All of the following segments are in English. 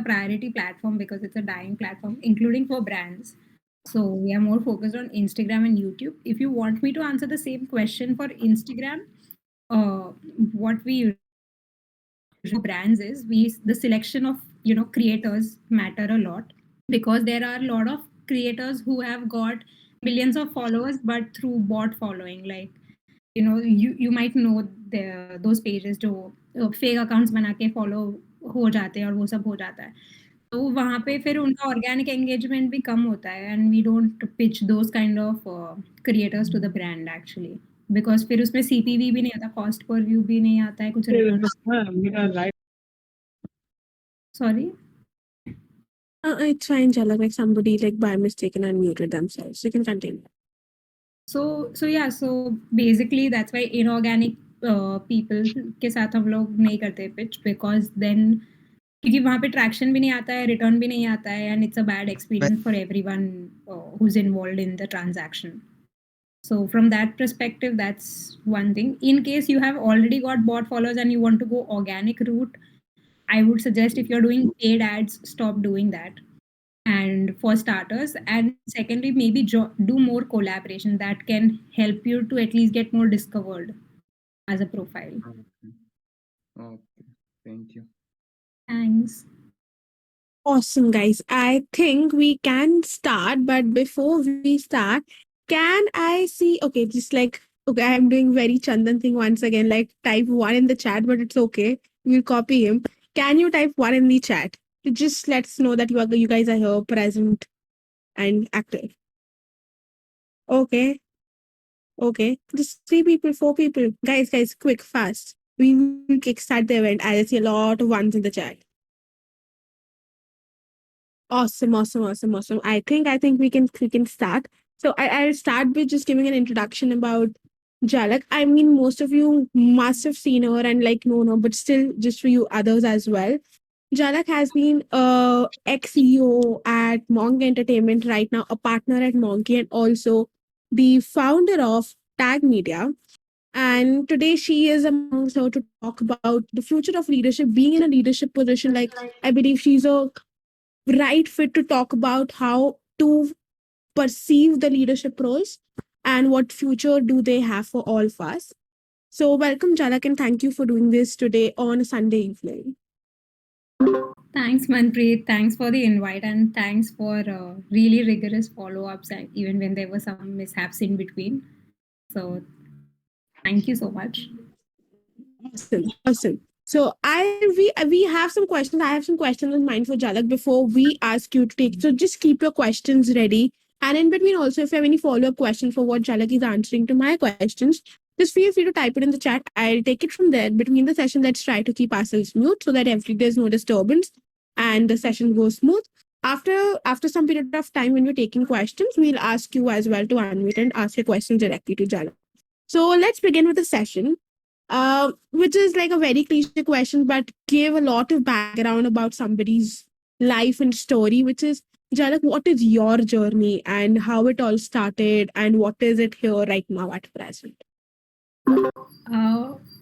priority platform because it's a dying platform, including for brands. So we are more focused on Instagram and YouTube. If you want me to answer the same question for Instagram, what we usually brands is the selection of creators matter a lot, because there are a lot of creators who have got millions of followers but through bot following. Like you might know those pages जो fake accounts बना के follow हो जाते हैं और वो सब हो जाता है, तो वहाँ पे फिर उनका ऑर्गेनिक एंगेजमेंट भी कम होता है, and we don't pitch those kind of creators to the brand actually, because फिर उसमें सीपीवी भी नहीं आता, कॉस्ट पर व्यू भी नहीं आता है, कुछ return. Sorry? It's fine, Jalak. Like somebody like by mistake and unmuted themselves. You can continue. So basically that's why inorganic people के साथ हम लोग नहीं करते pitch, because then क्योंकि वहाँ पे traction भी नहीं आता है, return भी नहीं आता है, and it's a bad experience for everyone who's involved in the transaction. So from that perspective, that's one thing. In case you have already got bot followers and you want to go organic route, I would suggest if you're doing paid ads, stop doing that. And for starters, and secondly, maybe do more collaboration that can help you to at least get more discovered as a profile. Okay. Thank you. Thanks. Awesome, guys. I think we can start, but before we start, can I see? Okay, just like, okay, I'm doing very Chandan thing once again, like type 1 in the chat, but it's okay. We'll copy him. Can you type 1 in the chat to just let us know that you guys are here, present, and active? Okay. Okay. Just 3 people, 4 people. Guys, quick, fast. We will kickstart the event. I see a lot of ones in the chat. Awesome. I think we can start. So I'll start with just giving an introduction about Jalak. I mean, most of you must have seen her and like known her, but still, just for you others as well. Jalak has been ex-CEO at MonkE Entertainment right now, a partner at MonkE, and also the founder of TAAG Media. And today she is amongst her to talk about the future of leadership, being in a leadership position. Like, I believe she's a right fit to talk about how to perceive the leadership roles and what future do they have for all of us. So welcome, Jalak, and thank you for doing this today on a Sunday evening. Thanks, Manpreet. Thanks for the invite, and thanks for really rigorous follow-ups, and even when there were some mishaps in between. So thank you so much. Awesome. So we have some questions. I have some questions in mind for Jalak before we ask you to take. So just keep your questions ready. And in between also, if you have any follow-up questions for what Jalak is answering to my questions, just feel free to type it in the chat. I'll take it from there. Between the session, let's try to keep ourselves mute so that there's no disturbance and the session goes smooth. After some period of time when we're taking questions, we'll ask you as well to unmute and ask your questions directly to Jalak. So let's begin with the session. Which is like a very cliche question, but gave a lot of background about somebody's life and story, which is, Jalak, what is your journey and how it all started and what is it here right now at present?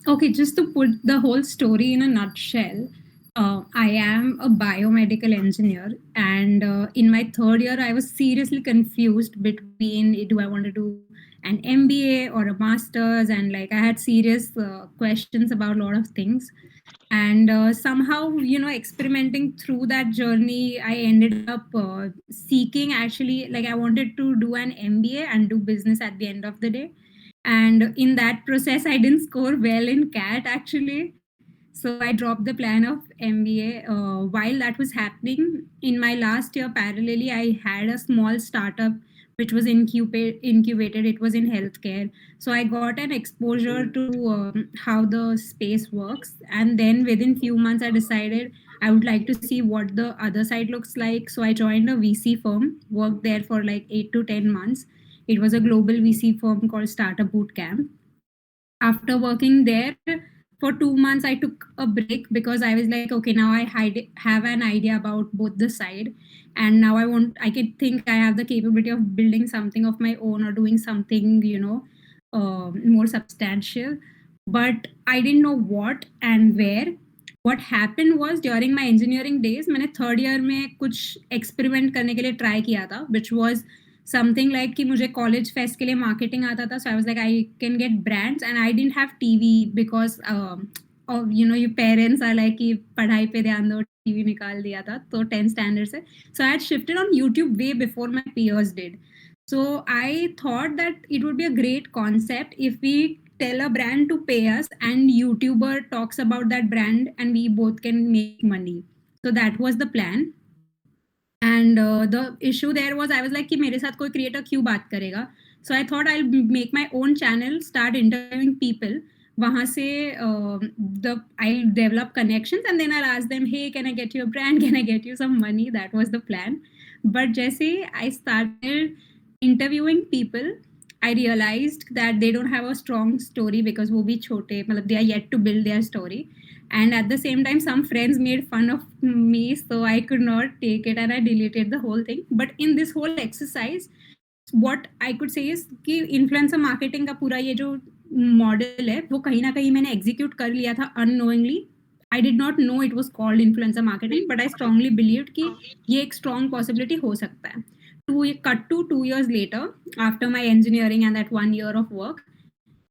Okay, just to put the whole story in a nutshell, I am a biomedical engineer, and in my third year, I was seriously confused between do I want to do an MBA or a master's, and like I had serious questions about a lot of things. And somehow, experimenting through that journey, I ended up seeking, actually, like I wanted to do an MBA and do business at the end of the day. And in that process, I didn't score well in CAT actually. So I dropped the plan of MBA. While that was happening, in my last year, parallelly, I had a small startup which was incubated. It was in healthcare. So I got an exposure to how the space works. And then within few months, I decided I would like to see what the other side looks like. So I joined a VC firm, worked there for like 8 to 10 months. It was a global VC firm called Startup Bootcamp. After working there for 2 months, I took a break because I was like, okay, now I have an idea about both the side, and now I can think I have the capability of building something of my own or doing something, more substantial. But I didn't know what and where. what happened was during my engineering days मैंने third year में कुछ experiment करने के लिए try किया था, which was something like कि मुझे college fest के लिए marketing आता था, so I was like I can get brands, and I didn't have TV because of your parents are like कि पढ़ाई पे ध्यान दो, TV निकाल दिया था तो 10th standard से, so I had shifted on YouTube way before my peers did. So I thought that it would be a great concept if we tell a brand to pay us and YouTuber talks about that brand and we both can make money. So that was the plan. And the issue there was I was like कि मेरे साथ कोई creator क्यों बात करेगा. So I thought I'll make my own channel, start interviewing people. वहाँ से I'll develop connections and then I'll ask them, hey, can I get you a brand? Can I get you some money? That was the plan. But जैसे I started interviewing people, I realized that they don't have a strong story because वो भी छोटे, मतलब they are yet to build their story. And at the same time, some friends made fun of me, so I could not take it and I deleted the whole thing. But in this whole exercise, what I could say is कि influencer marketing का पूरा ये जो model है वो कहीं ना कहीं मैंने execute कर लिया था unknowingly. I did not know it was called influencer marketing, but I strongly believed कि ये एक strong possibility हो सकता है. Cut to 2 years later, after my engineering and that 1 year of work,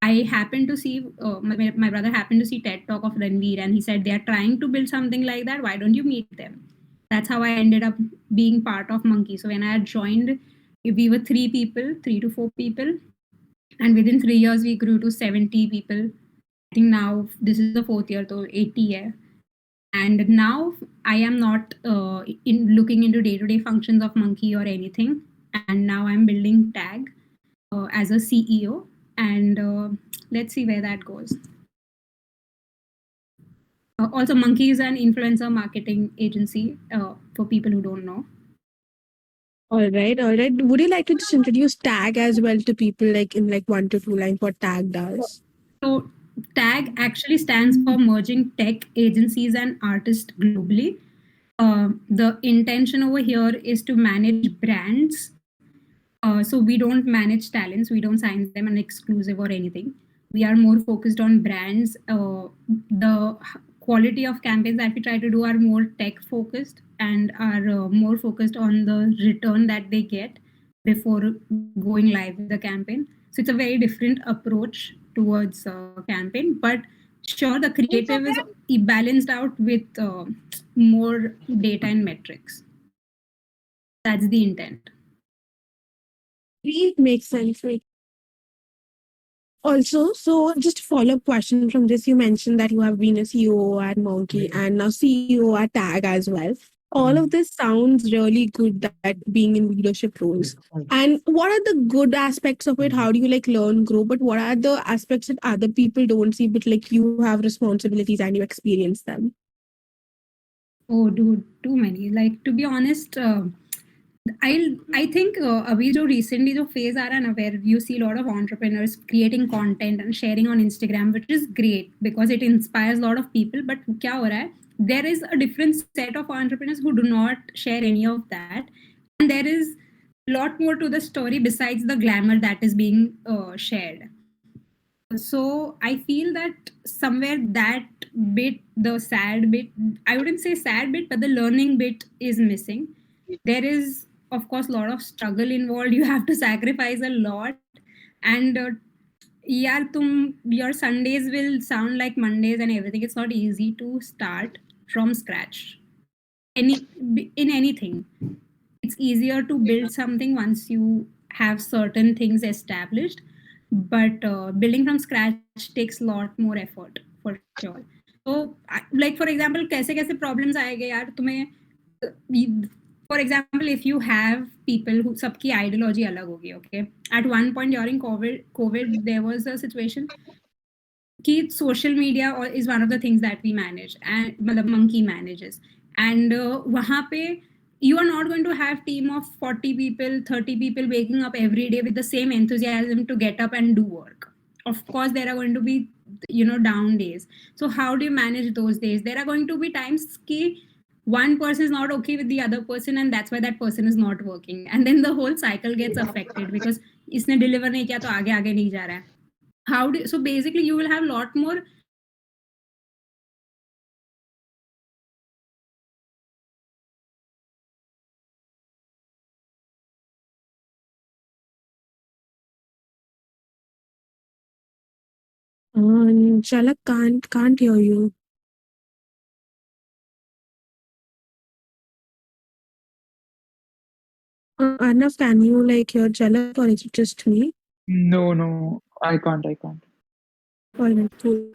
I happened to see my brother happened to see TED Talk of Ranveer, and he said they are trying to build something like that. Why don't you meet them? That's how I ended up being part of MonkE. So when I had joined, we were 3 people, 3 to 4 people, and within 3 years we grew to 70 people. I think now this is the 4th year, so 80 hai. And now I am not in looking into day-to-day functions of MonkE or anything. And now I'm building TAAG as a CEO, and let's see where that goes. Also, MonkE is an influencer marketing agency for people who don't know. All right, all right. Would you like to just introduce TAAG as well to people, like in like 1 to 2 lines, what TAAG does? So TAAG actually stands for Merging Tech Agencies and Artists Globally. The intention over here is to manage brands. So we don't manage talents, we don't sign them an exclusive or anything. We are more focused on brands. The quality of campaigns that we try to do are more tech focused and are more focused on the return that they get before going live with the campaign. So it's a very different approach towards campaign, but sure, the creative is balanced out with more data and metrics. That's the intent. It makes sense. Also, so just a follow-up question from this. You mentioned that you have been a CEO at MonkE and now CEO at TAAG as well. All of this sounds really good, that being in leadership roles. And what are the good aspects of it? How do you like learn, grow? But what are the aspects that other people don't see, but like you have responsibilities and you experience them? Oh, dude, too many. Like, to be honest, I think अभी जो recently जो phase आ रहा है ना, where you see a lot of entrepreneurs creating content and sharing on Instagram, which is great because it inspires a lot of people. But क्या हो रहा है? There is a different set of entrepreneurs who do not share any of that, and there is a lot more to the story besides the glamour that is being shared. So I feel that somewhere that bit, the sad bit, I wouldn't say sad bit, but the learning bit is missing. There is, of course, a lot of struggle involved. You have to sacrifice a lot, and yeah, your Sundays will sound like Mondays and everything. It's not easy to start from scratch. In anything, it's easier to build something once you have certain things established, but building from scratch takes a lot more effort for sure. So like for example, कैसे कैसे problems आएंगे यार तुम्हें. For example, if you have people who सबकी ideology अलग होगी, okay, at one point during covid there was a situation कि social media is one of the things that we manage and मतलब MonkE manages, and वहाँ पे you are not going to have team of 40 people, 30 people waking up every day with the same enthusiasm to get up and do work. Of course there are going to be down days. So how do you manage those days? There are going to be times कि one person is not okay with the other person, and that's why that person is not working, and then the whole cycle gets affected because इसने deliver नहीं किया तो आगे आगे नहीं जा रहा है. So basically you will have a lot more Jalak can't hear you. Arnav, can you like hear Jalak or is it just me? No, I can't. I can't. All right, cool.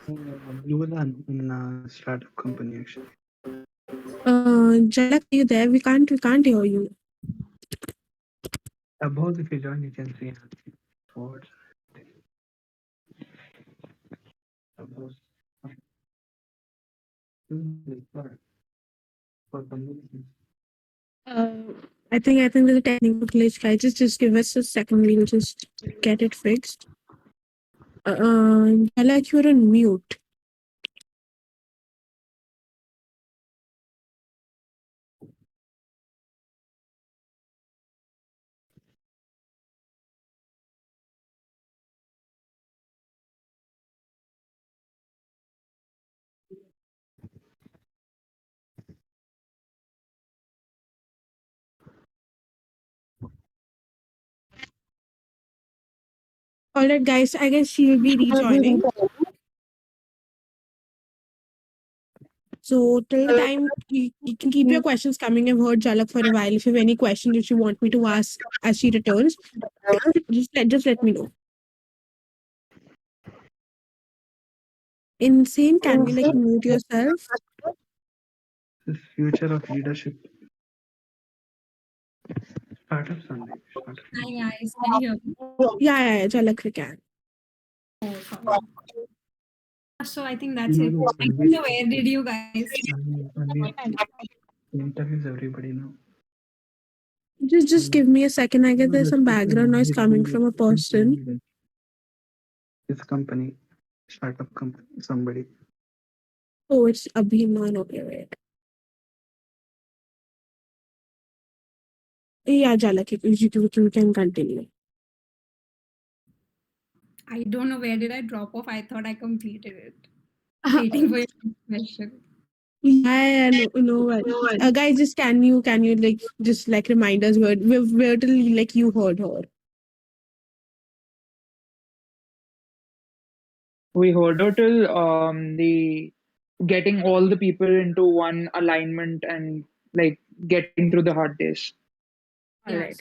BlueLearn in a startup company actually. Jalak, are you there? We can't hear you. Above, if you join, you can see forward. Above. For communication. Uh, I think there's a technical glitch, guys. Just give us a second. We'll just get it fixed. Jalak, you're on mute. All right, guys. I guess she will be rejoining. So till the time you can keep your questions coming. I've heard Jalak for a while. If you have any questions which you want me to ask as she returns, just let me know. Insane, can you like mute yourself? This future of leadership. Startup Sunday. Startup. Hi guys, can you hear me? Yeah, Jalak, we can. Oh, sorry. So I think that's it. I don't know where did you guys? Only interviews everybody now. Just give me a second. I guess there's some background noise coming from a person. This company, startup company, somebody. Oh, it's Abhiman. Okay, wait. Yeah, Jalak, you can continue. I don't know where did I drop off. I thought I completed it. Waiting for your question. Yeah, no worries. Guys, just can you like just like remind us where till like you heard her? We heard her till the getting all the people into one alignment and like getting through the hard days. All Yeah, right.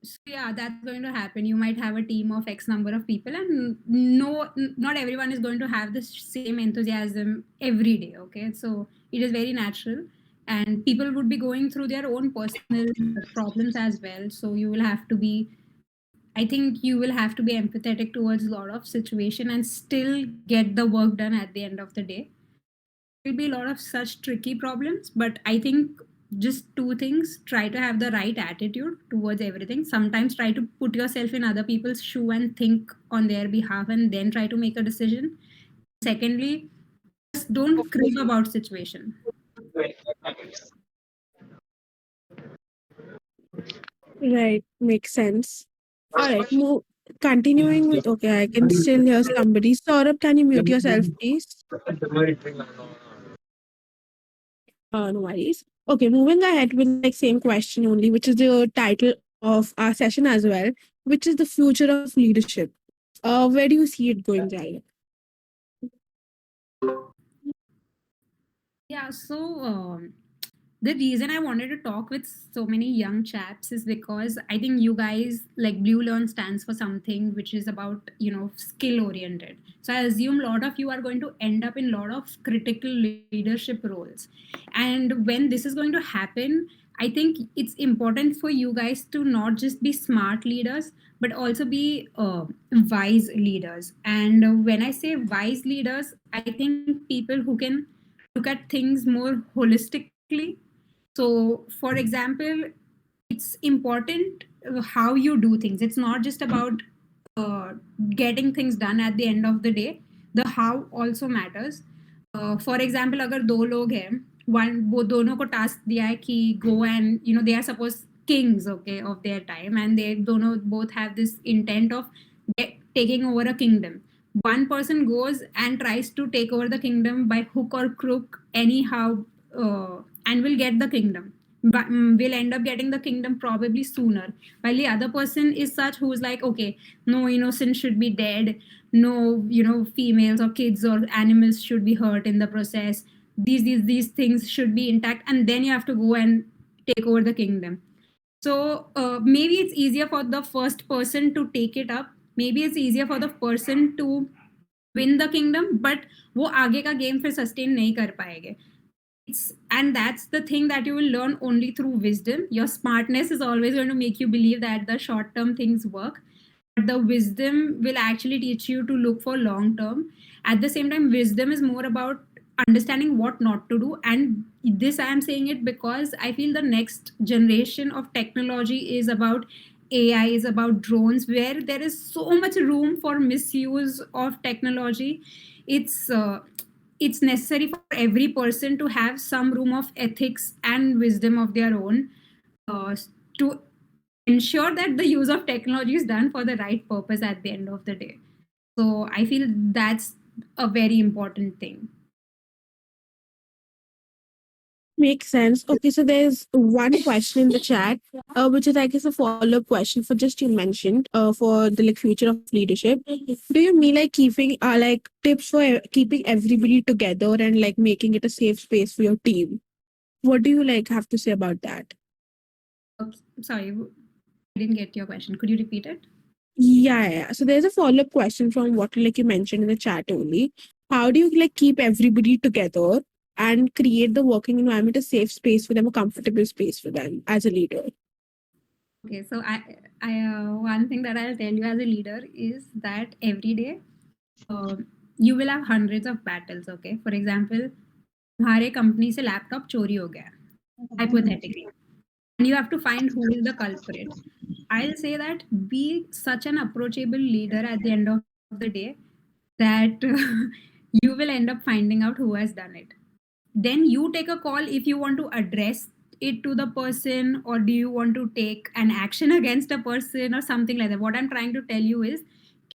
so yeah, that's going to happen. You might have a team of X number of people, and no, not everyone is going to have the same enthusiasm every day. Okay, so it is very natural, and people would be going through their own personal problems as well. So you will have to be. I think you will have to be empathetic towards a lot of situation and still get the work done at the end of the day. Will be a lot of such tricky problems, but I think just two things: try to have the right attitude towards everything. Sometimes try to put yourself in other people's shoe and think on their behalf and then try to make a decision. Secondly, just don't crib about situation. Right, makes sense. All right, continuing with okay, I can still hear somebody. Saurabh, can you mute yourself, please? No worries. Okay, moving ahead with like same question only, which is the title of our session as well, which is the future of leadership. Where do you see it going, Jaya? Yeah, so the reason I wanted to talk with so many young chaps is because I think you guys like BlueLearn stands for something which is about skill oriented. So I assume a lot of you are going to end up in a lot of critical leadership roles, and when this is going to happen, I think it's important for you guys to not just be smart leaders but also be wise leaders. And when I say wise leaders, I think people who can look at things more holistically. So, for example, it's important how you do things. It's not just about uh, getting things done at the end of the day. The how also matters. For example, अगर दो लोग हैं, one वो दोनों को task दिया है कि go and they are supposed kings, okay, of their time, and they दोनों both have this intent of taking over a kingdom. One person goes and tries to take over the kingdom by hook or crook anyhow, and will get the kingdom. will end up getting the kingdom probably sooner, while the other person is such who's like, okay, no innocent should be dead, no, females or kids or animals should be hurt in the process, these things should be intact, and then you have to go and take over the kingdom. So maybe it's easier for the first person to take it up, maybe it's easier for the person to win the kingdom, but वो आगे का game फिर sustain नहीं कर पाएंगे. And that's the thing that you will learn only through wisdom. Your smartness is always going to make you believe that the short term things work, but the wisdom will actually teach you to look for long term. At the same time, wisdom is more about understanding what not to do, and this I am saying it because I feel the next generation of technology is about AI, is about drones, where there is so much room for misuse of technology. It's necessary for every person to have some room of ethics and wisdom of their own, to ensure that the use of technology is done for the right purpose at the end of the day. So I feel that's a very important thing. Makes sense. Okay, so there's one question in the chat, which is I guess a follow-up question for just you mentioned, for the like future of leadership. Do you mean like keeping like tips for keeping everybody together and like making it a safe space for your team? What do you like have to say about that? Sorry, I didn't get your question. Could you repeat it? Yeah. So there's a follow-up question from what like you mentioned in the chat only. How do you like keep everybody together and create the working environment a safe space for them, a comfortable space for them as a leader? Okay, so one thing that I'll tell you as a leader is that every day you will have hundreds of battles. Okay, for example, तुम्हारे company से laptop चोरी हो गया, hypothetically, and you have to find who is the culprit. I'll say that be such an approachable leader at the end of the day that you will end up finding out who has done it. Then you take a call if you want to address it to the person, or do you want to take an action against a person or something like that. What I'm trying to tell you is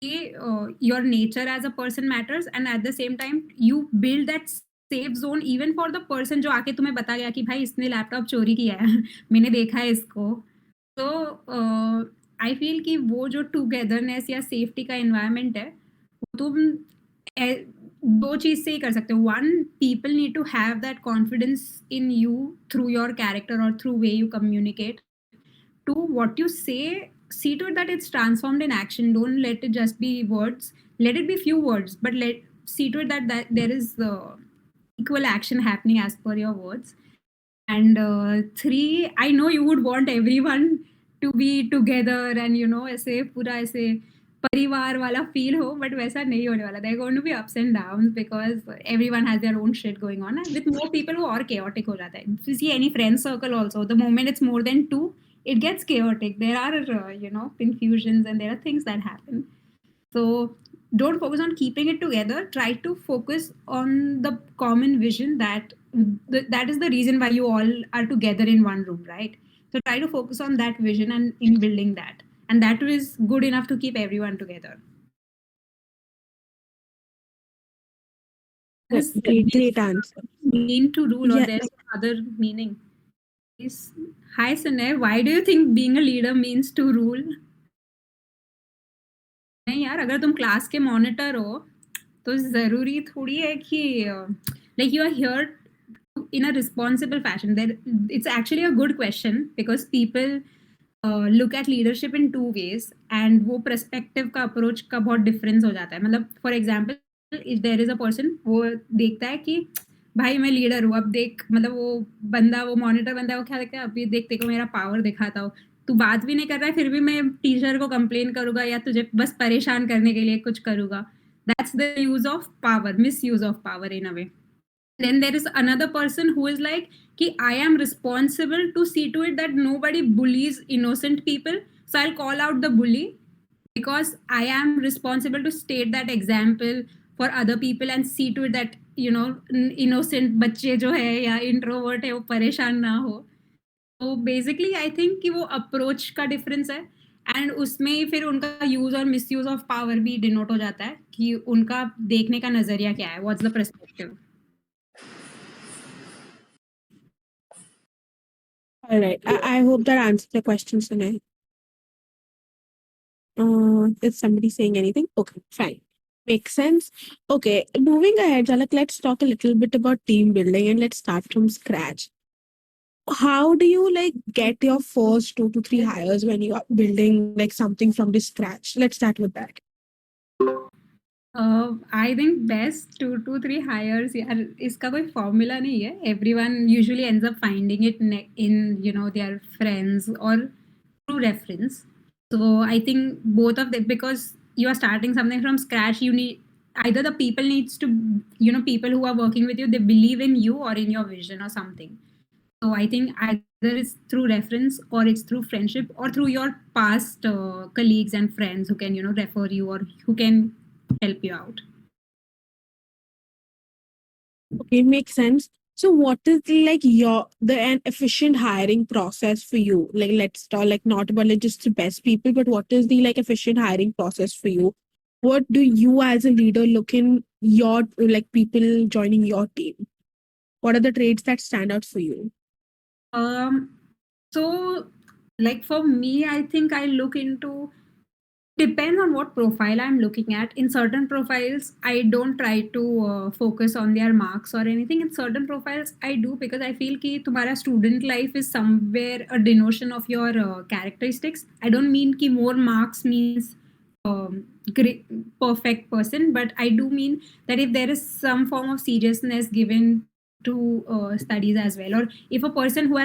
your nature as a person matters, and at the same time you build that safe zone even for the person जो आके तुम्हें बता गया कि भाई इसने laptop चोरी किया है मैंने देखा है इसको. तो आई फील कि वो जो टुगेदरनेस या सेफ्टी का एनवायरनमेंट है वो तुम दो चीज से ही कर सकते हो. One, people need to have that confidence in you through your character और through way you communicate. Two, what you say, see to it that it's transformed in action. Don't let it just be words. Let it be few words, but see to it that there is equal action happening as per your words. And three, I know you would want everyone to be together and ऐसे पूरा ऐसे परिवार वाला feel हो, but वैसा नहीं होने वाला. There are going to be ups and downs because everyone has their own shit going on, and with more people वो और chaotic हो जाता है. If you see any friend circle also, the moment it's more than two, it gets chaotic. There are confusions and there are things that happen. So don't focus on keeping it together. Try to focus on the common vision that is the reason why you all are together in one room, right? So try to focus on that vision and in building that, and that is good enough to keep everyone together. Great answer. Mean to rule, or Yeah. there's other meaning. Hi Sunay, why do you think being a leader means to rule? नहीं यार, अगर तुम class के monitor हो तो जरूरी थोड़ी है कि like you are here in a responsible fashion. It's actually a good question because people look at leadership in two ways, and वो perspective का approach का बहुत difference हो जाता है. मतलब for example, if there is a person, वो देखता है कि भाई मैं लीडर हूँ, अब देख, मतलब वो मॉनिटर बंदा है, वो क्या देखता है, अभी देख तेको मेरा पावर दिखाता हूँ, तू बात भी नहीं कर रहा है फिर भी मैं टीचर को कंप्लेन करूंगा या तुझे बस परेशान करने के लिए कुछ करूंगा. That's the use of power, misuse of power in a way. Then there is another person who is like ki I am responsible to see to it that nobody bullies innocent people, so I'll call out the bully because I am responsible to state that example for other people and see to it that innocent बच्चे जो है या introvert है वो परेशान ना हो. तो बेसिकली आई थिंक कि वो अप्रोच का डिफरेंस है, एंड उसमें ही फिर उनका यूज और मिसयूज ऑफ पावर भी डिनोट हो जाता है कि उनका देखने का नजरिया क्या है, what's the perspective. All right. I hope that answered the question, Sunay. Is somebody saying anything? Okay, fine. Makes sense. Okay, moving ahead, Jalak, let's talk a little bit about team building and let's start from scratch. How do you like get your first 2 to 3 hires when you are building like something from the scratch? Let's start with that. I think best 2 to 3 hires यार इसका कोई formula नहीं है. Everyone usually ends up finding it in their friends or through reference. So I think both of them, because you are starting something from scratch, you need either the people needs to people who are working with you, they believe in you or in your vision or something. So I think either it's through reference or it's through friendship or through your past colleagues and friends who can refer you or who can help you out. Okay, makes sense. So what is like the an efficient hiring process for you? Like let's talk like not about like just the best people, but what is the like efficient hiring process for you? What do you as a leader look in your like people joining your team? What are the traits that stand out for you? So like for me, I think I look into, depends on what profile I'm looking at. In certain profiles, I don't try to focus on their marks or anything. In certain profiles, I do, because I feel कि तुम्हारा student life is somewhere a denotion of your characteristics. I don't mean कि more marks means great, perfect person, but I do mean that if there is some form of seriousness given to studies as well, or if a person who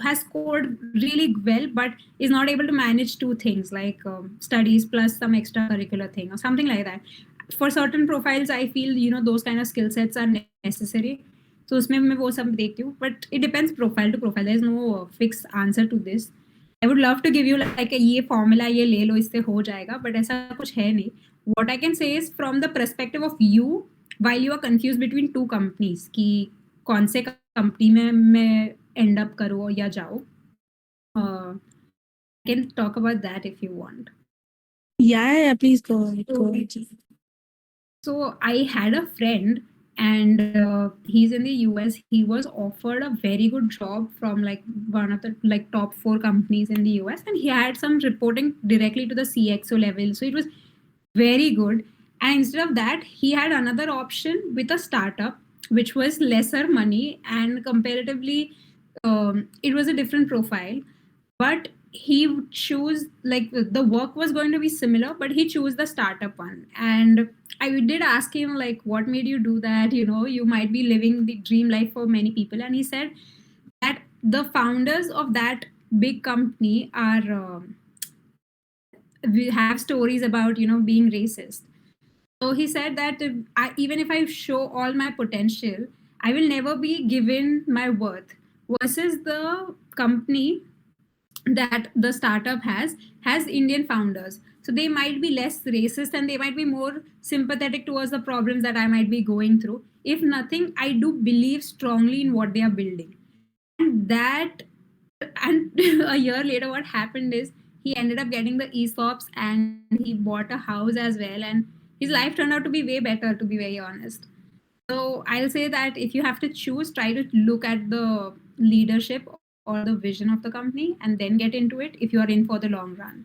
has scored really well but is not able to manage two things like studies plus some extracurricular thing or something like that. For certain profiles, I feel those kind of skill sets are necessary. So उसमें मैं वो सब देखती हूँ, but it depends profile to profile. There is no fixed answer to this. I would love to give you like ये formula ये ले लो इससे हो जाएगा, but ऐसा कुछ है नहीं. What I can say is from the perspective of you, while you are confused between two companies कि कौन से कंपनी में मैं end up करूँ या जाऊँ, I can talk about that if you want. Yeah, please go ahead. Go ahead. So I had a friend, and he's in the US. He was offered a very good job from like one of the like top 4 companies in the US, and he had some reporting directly to the CXO level. So it was very good. And instead of that, he had another option with a startup, which was lesser money and comparatively, it was a different profile. But he would choose, like the work was going to be similar, but he chose the startup one. And I did ask him like, what made you do that? You might be living the dream life for many people. And he said that the founders of that big company are we have stories about being racist. So he said that even if I show all my potential, I will never be given my worth, versus the company that the startup has Indian founders. So they might be less racist and they might be more sympathetic towards the problems that I might be going through. If nothing, I do believe strongly in what they are building. And that, and a year later, what happened is he ended up getting the ESOPs and he bought a house as well. And his life turned out to be way better, to be very honest. So I'll say that if you have to choose, try to look at the leadership or the vision of the company and then get into it if you are in for the long run.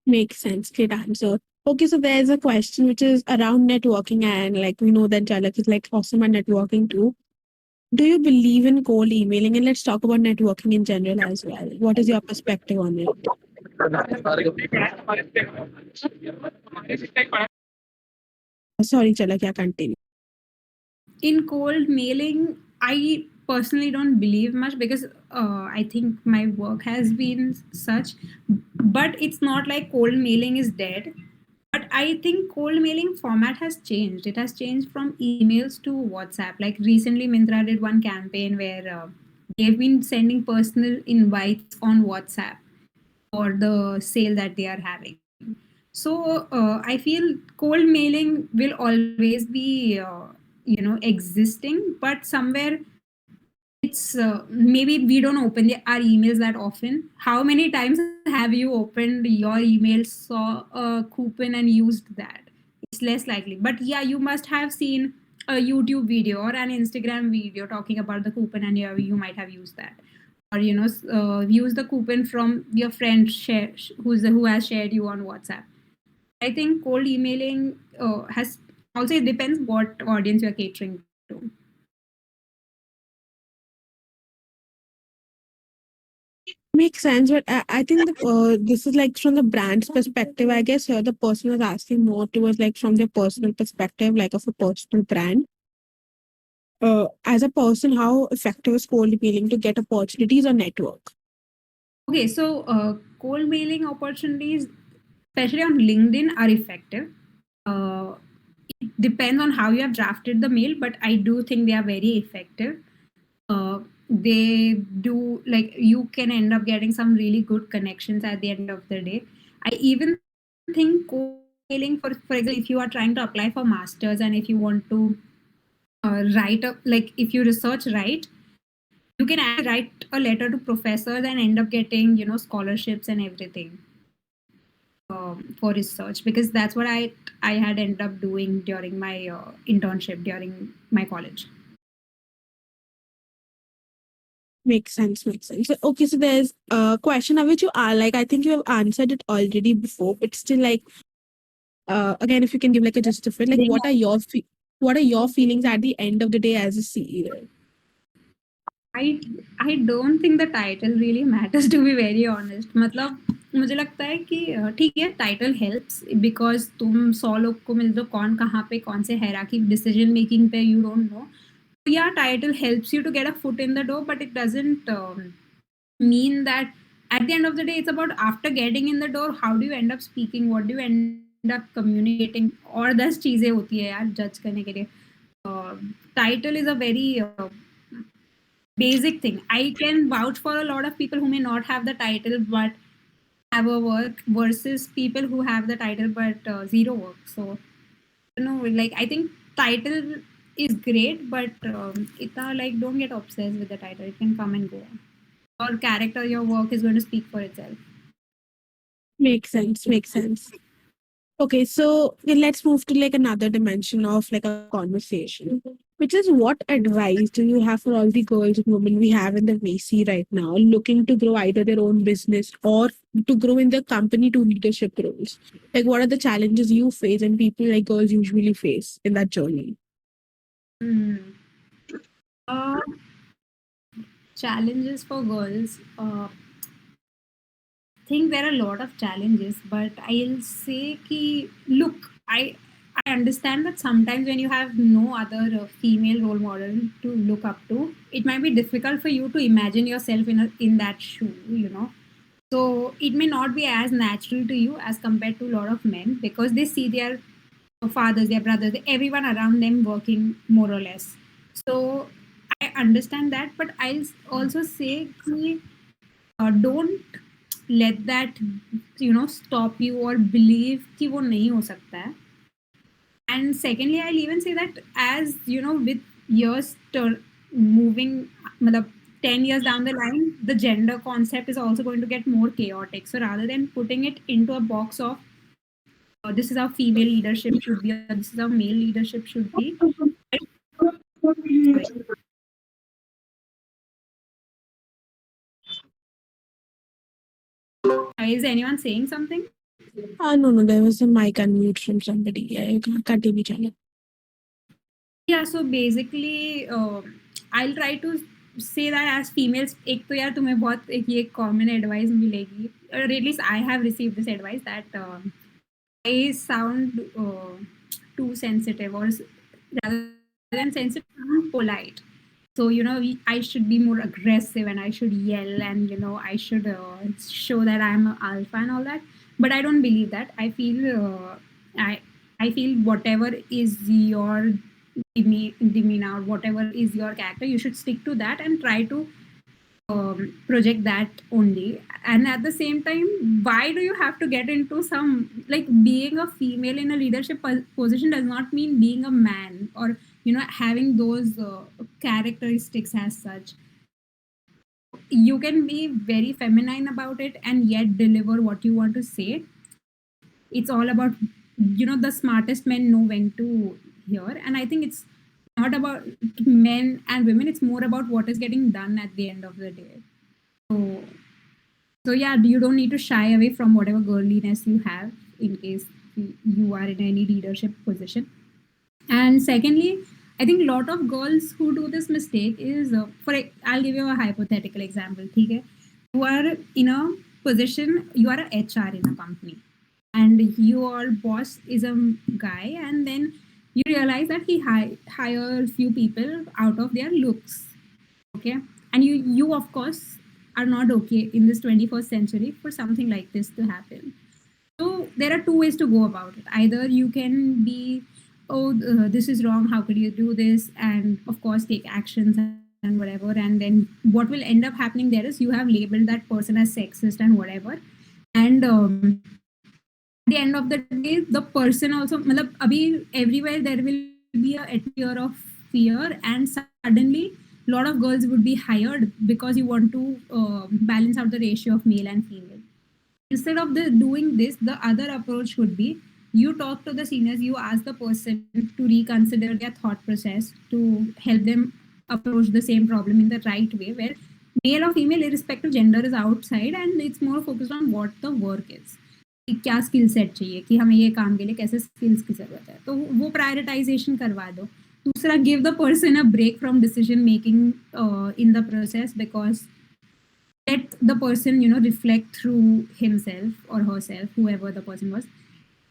Makes sense. Great answer. Okay, so there's a question which is around networking, and like we know that Jalak is like awesome at networking too. Do you believe in cold emailing? And let's talk about networking in general as well. What is your perspective on it? Sorry, Jalak, yeah, continue. In cold mailing, I personally don't believe much because I think my work has been such, but it's not like cold mailing is dead. But I think cold mailing format has changed. It has changed from emails to WhatsApp. Like recently, Myntra did one campaign where they've been sending personal invites on WhatsApp for the sale that they are having. So I feel cold mailing will always be, existing, but somewhere it's maybe we don't open our emails that often. How many times have you opened your email, saw a coupon, and used that? It's less likely. But yeah, you must have seen a YouTube video or an Instagram video talking about the coupon, and you might have used that, or use the coupon from your friend who has shared you on WhatsApp. I think cold emailing has also, it depends what audience you're catering to. Makes sense, but I think this is like from the brand's perspective. I guess here the person was asking more towards like from their personal perspective, like of a personal brand. As a person, how effective is cold emailing to get opportunities or network? Okay, so cold mailing opportunities, especially on LinkedIn, are effective. Uh, it depends on how you have drafted the mail, but I do think they are very effective. They do, like, you can end up getting some really good connections at the end of the day. I even think cold mailing, for example, if you are trying to apply for masters and if you want to write up, like if you research right, you can actually write a letter to professors and end up getting scholarships and everything for research, because that's what I had ended up doing during my internship during my college. Makes sense, makes sense. So, okay, so there's a question of which you are like, I think you have answered it already before, but still like, again, if you can give like a gist of it, like what are your feelings at the end of the day as a CEO? I I don't think the title really matters, to be very honest. मतलब मुझे लगता है कि ठीक है, title helps because तुम 100 लोग को मिल दो, कौन कहाँ पे कौन से hierarchy decision making पे you don't know. So yeah, title helps you to get a foot in the door, but it doesn't mean that at the end of the day it's about, after getting in the door, how do you end up speaking, what do you end up communicating, और 10 चीजें होती है यार जज करने के लिए. Title is a very basic thing. I can vouch for a lot of people who may not have the title but have a work, versus people who have the title but zero work. So like, I think title is great, but like, don't get obsessed with the title. It can come and go. Your character, your work is going to speak for itself. Makes sense, makes sense. Okay, so let's move to like another dimension of like a conversation, which is what advice do you have for all the girls and women we have in the VC right now, looking to grow either their own business or to grow in their company to leadership roles? Like, what are the challenges you face and people like girls usually face in that journey? Hmm. Uh, Challenges for girls. Think there are a lot of challenges, but I'll say ki, look, I understand that sometimes when you have no other female role model to look up to, it might be difficult for you to imagine yourself in that shoe. So it may not be as natural to you as compared to a lot of men, because they see their fathers, their brothers, everyone around them working more or less. So I understand that, but I'll also say ki, don't let that stop you or believe कि वो नहीं हो सकता है. And secondly, I'll even say that, as with years moving, मतलब 10 years down the line, the gender concept is also going to get more chaotic. So rather than putting it into a box of this is how female leadership should be, or this is how male leadership should be. Is anyone saying something? No, there was a mic unmute from somebody. Yeah, you can continue, Jalak. Yeah, so basically I'll try to say that as females, एक तो यार तुम्हें बहुत एक ये common advice मिलेगी, or at least I have received this advice that I sound too sensitive, or rather than sensitive, I'm polite. So I should be more aggressive and I should yell, and I should show that I'm an alpha and all that. But I don't believe that. I feel whatever is your demeanor, whatever is your character, you should stick to that and try to project that only. And at the same time, why do you have to get into some, like, being a female in a leadership position does not mean being a man, or having those characteristics as such. You can be very feminine about it and yet deliver what you want to say. It's all about the smartest men know when to hear, and I think it's not about men and women, it's more about what is getting done at the end of the day. So, so yeah, you don't need to shy away from whatever girliness you have in case you are in any leadership position. And secondly, I think a lot of girls who do this mistake is I'll give you a hypothetical example. Okay, you are in a position, you are a HR in a company, and your boss is a guy, and then you realize that he hire few people out of their looks. Okay, and you of course are not okay in this 21st century for something like this to happen. So there are two ways to go about it. Either you can be, oh, this is wrong. How could you do this? And of course, take actions and whatever. And then what will end up happening there is you have labeled that person as sexist and whatever. And at the end of the day, the person also, everywhere there will be a atmosphere of fear, and suddenly a lot of girls would be hired because you want to balance out the ratio of male and female. Instead of doing this, the other approach would be you talk to the seniors, you ask the person to reconsider their thought process to help them approach the same problem in the right way, where male or female, irrespective gender, is outside and it's more focused on what the work is. कि क्या skill set चाहिए, कि हमें ये काम के लिए कैसे स्किल्स की जरूरत है, तो वो प्रायोरिटाइजेशन करवा दो. दूसरा, give the person a break from decision making in the process, because let the person reflect through himself or herself, whoever the person was.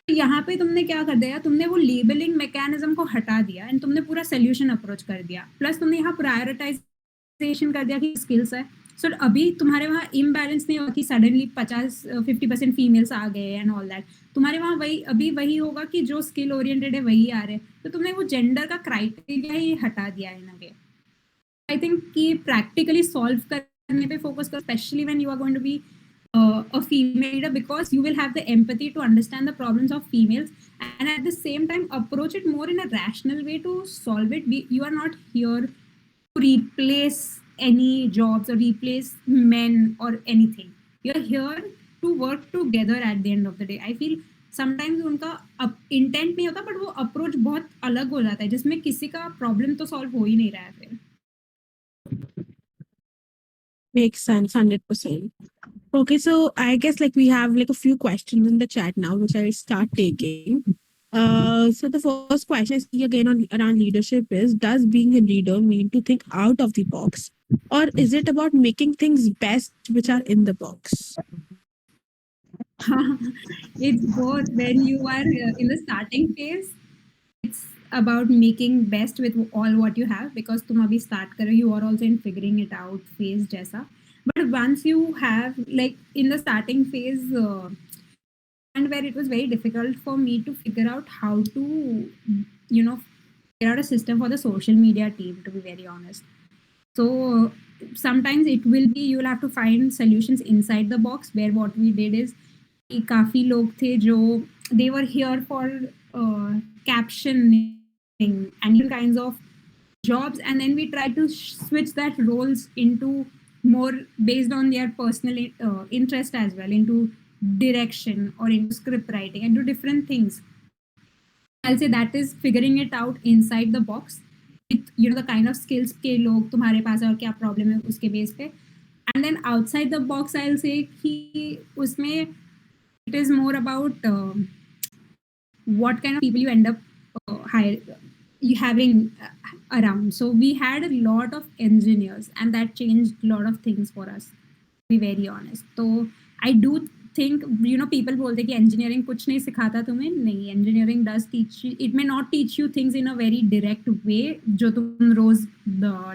यहाँ पे तुमने क्या कर दिया, तुमने वो लेबलिंग मैकेनिज्म को हटा दिया एंड तुमने पूरा सोल्यूशन अप्रोच कर दिया, प्लस तुमने यहाँ प्रायोरिटाइजेशन कर दिया कि स्किल्स है. सो अभी तुम्हारे वहाँ इम्बैलेंस नहीं होगा कि सडनली 50% फीमेल्स आ गए एंड ऑल दैट. तुम्हारे वहाँ वही होगा कि जो स्किल ओरिएंटेड है वही आ रहे हैं. तो तुमने वो जेंडर का क्राइटेरिया ही हटा दिया है ना. आई थिंक कि प्रैक्टिकली सॉल्व करने पे फोकस करो, specially when you are going to be a female leader, because you will have the empathy to understand the problems of females and at the same time approach it more in a rational way to solve it. You are not here to replace any jobs or replace men or anything. You're here to work together at the end of the day. I feel sometimes उनका intent नहीं होता, but वो approach बहुत अलग हो जाता है जिसमें किसी का प्रॉब्लम तो सॉल्व हो ही नहीं रहा है फिर. Makes sense, 100%. Okay, so I guess like we have like a few questions in the chat now, which I will start taking. So the first question is again on around leadership is, does being a leader mean to think out of the box, or is it about making things best which are in the box? It's both. When you are in the starting phase, it's about making best with all what you have, because तुम अभी start कर रहे हो, you are also in figuring it out phase जैसा. But once you have, like in the starting phase, and where it was very difficult for me to figure out how to, figure out a system for the social media team, to be very honest. So sometimes it will be, you will have to find solutions inside the box, where what we did is कि काफी लोग थे जो they were here for captioning and different kinds of jobs, and then we tried to switch that roles into more based on their personal interest as well, into direction or into script writing and do different things. I'll say that is figuring it out inside the box with the kind of skills के लोग तुम्हारे पास है और क्या problem है उसके base पे. And then outside the box, I'll say कि उसमें it is more about what kind of people you end up having around. So we had a lot of engineers, and that changed a lot of things for us, to be very honest. So I do think, people बोलते कि engineering कुछ नहीं सिखाता तुम्हें. नहीं, engineering does teach you. It may not teach you things in a very direct way जो तुम रोज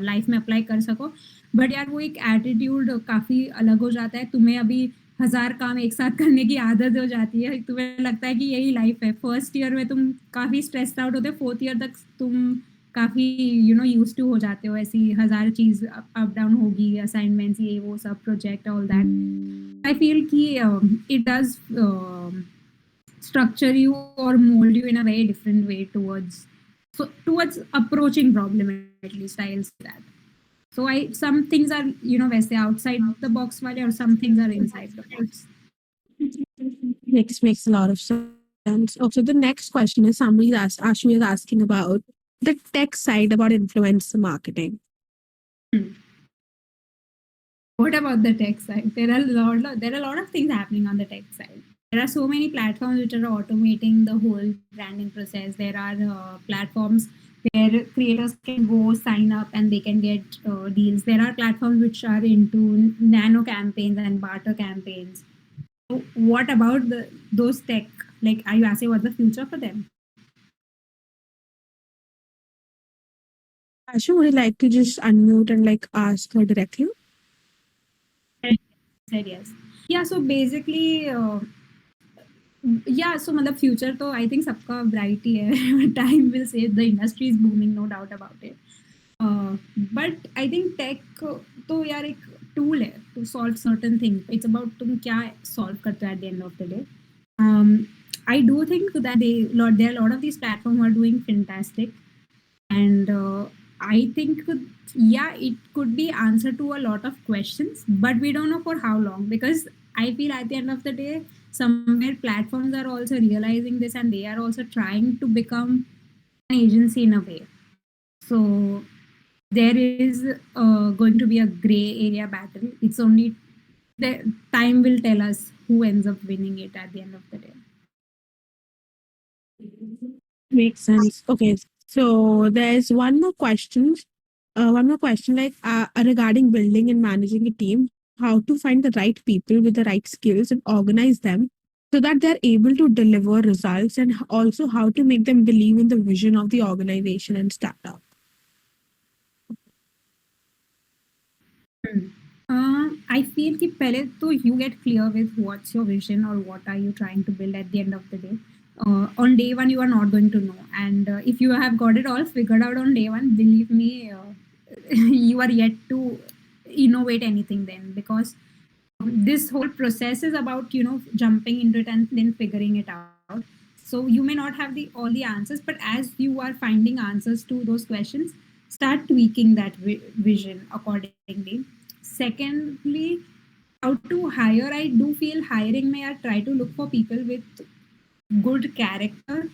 life में अप्लाई कर सको, बट यार वो एक एटीट्यूड काफी अलग हो जाता है. तुम्हें अभी 1000 काम एक साथ करने की आदत हो जाती है, तुम्हें लगता है कि यही लाइफ है. फर्स्ट ईयर में तुम काफी स्ट्रेस्ड आउट होते, फोर्थ ईयर तक तुम काफी यूज टू हो जाते हो. ऐसी 1000 चीज अप डाउन होगी, असाइनमेंट्स, ये वो सब, project, all that. I feel कि इट डज स्ट्रक्चर यू और mould you in a very different way towards approaching problem, at least I'll say that. So some things are, वैसे outside the box वाले, or some things are inside the box. Makes a lot of sense. Okay, the next question is, somebody Ashu is asking about the tech side about influencer marketing? What about the tech side? There are a lot of things happening on the tech side. There are so many platforms which are automating the whole branding process. There are platforms where creators can go sign up and they can get deals. There are platforms which are into nano campaigns and barter campaigns. So what about those tech? Like, are you asking what's the future for them? Ashu, would you like to just unmute and like ask her directly? Said yes. Yeah. So basically, yeah. So मतलब future तो I think सबका bright ही है. Time will say the industry is booming, no doubt about it. But I think tech तो यार एक tool है to solve certain things. It's about तुम क्या solve करते हो at the end of the day. I do think that there are a lot of these platforms who are doing fantastic, and I think yeah, it could be answer to a lot of questions, but we don't know for how long, because I feel at the end of the day somewhere platforms are also realizing this and they are also trying to become an agency in a way. So there is going to be a gray area battle. It's only the time will tell us who ends up winning it at the end of the day. Makes sense. Okay, so there's one more question. One more question, like regarding building and managing a team, how to find the right people with the right skills and organize them so that they're able to deliver results, and also how to make them believe in the vision of the organization and startup. I feel कि पहले तो you get clear with what's your vision or what are you trying to build at the end of the day. On day one, you are not going to know, and if you have got it all figured out on day one, believe me, you are yet to innovate anything then, because this whole process is about jumping into it and then figuring it out. So you may not have the all the answers, but as you are finding answers to those questions, start tweaking that vision accordingly. Secondly, how to hire. I do feel hiring may try to look for people with good character.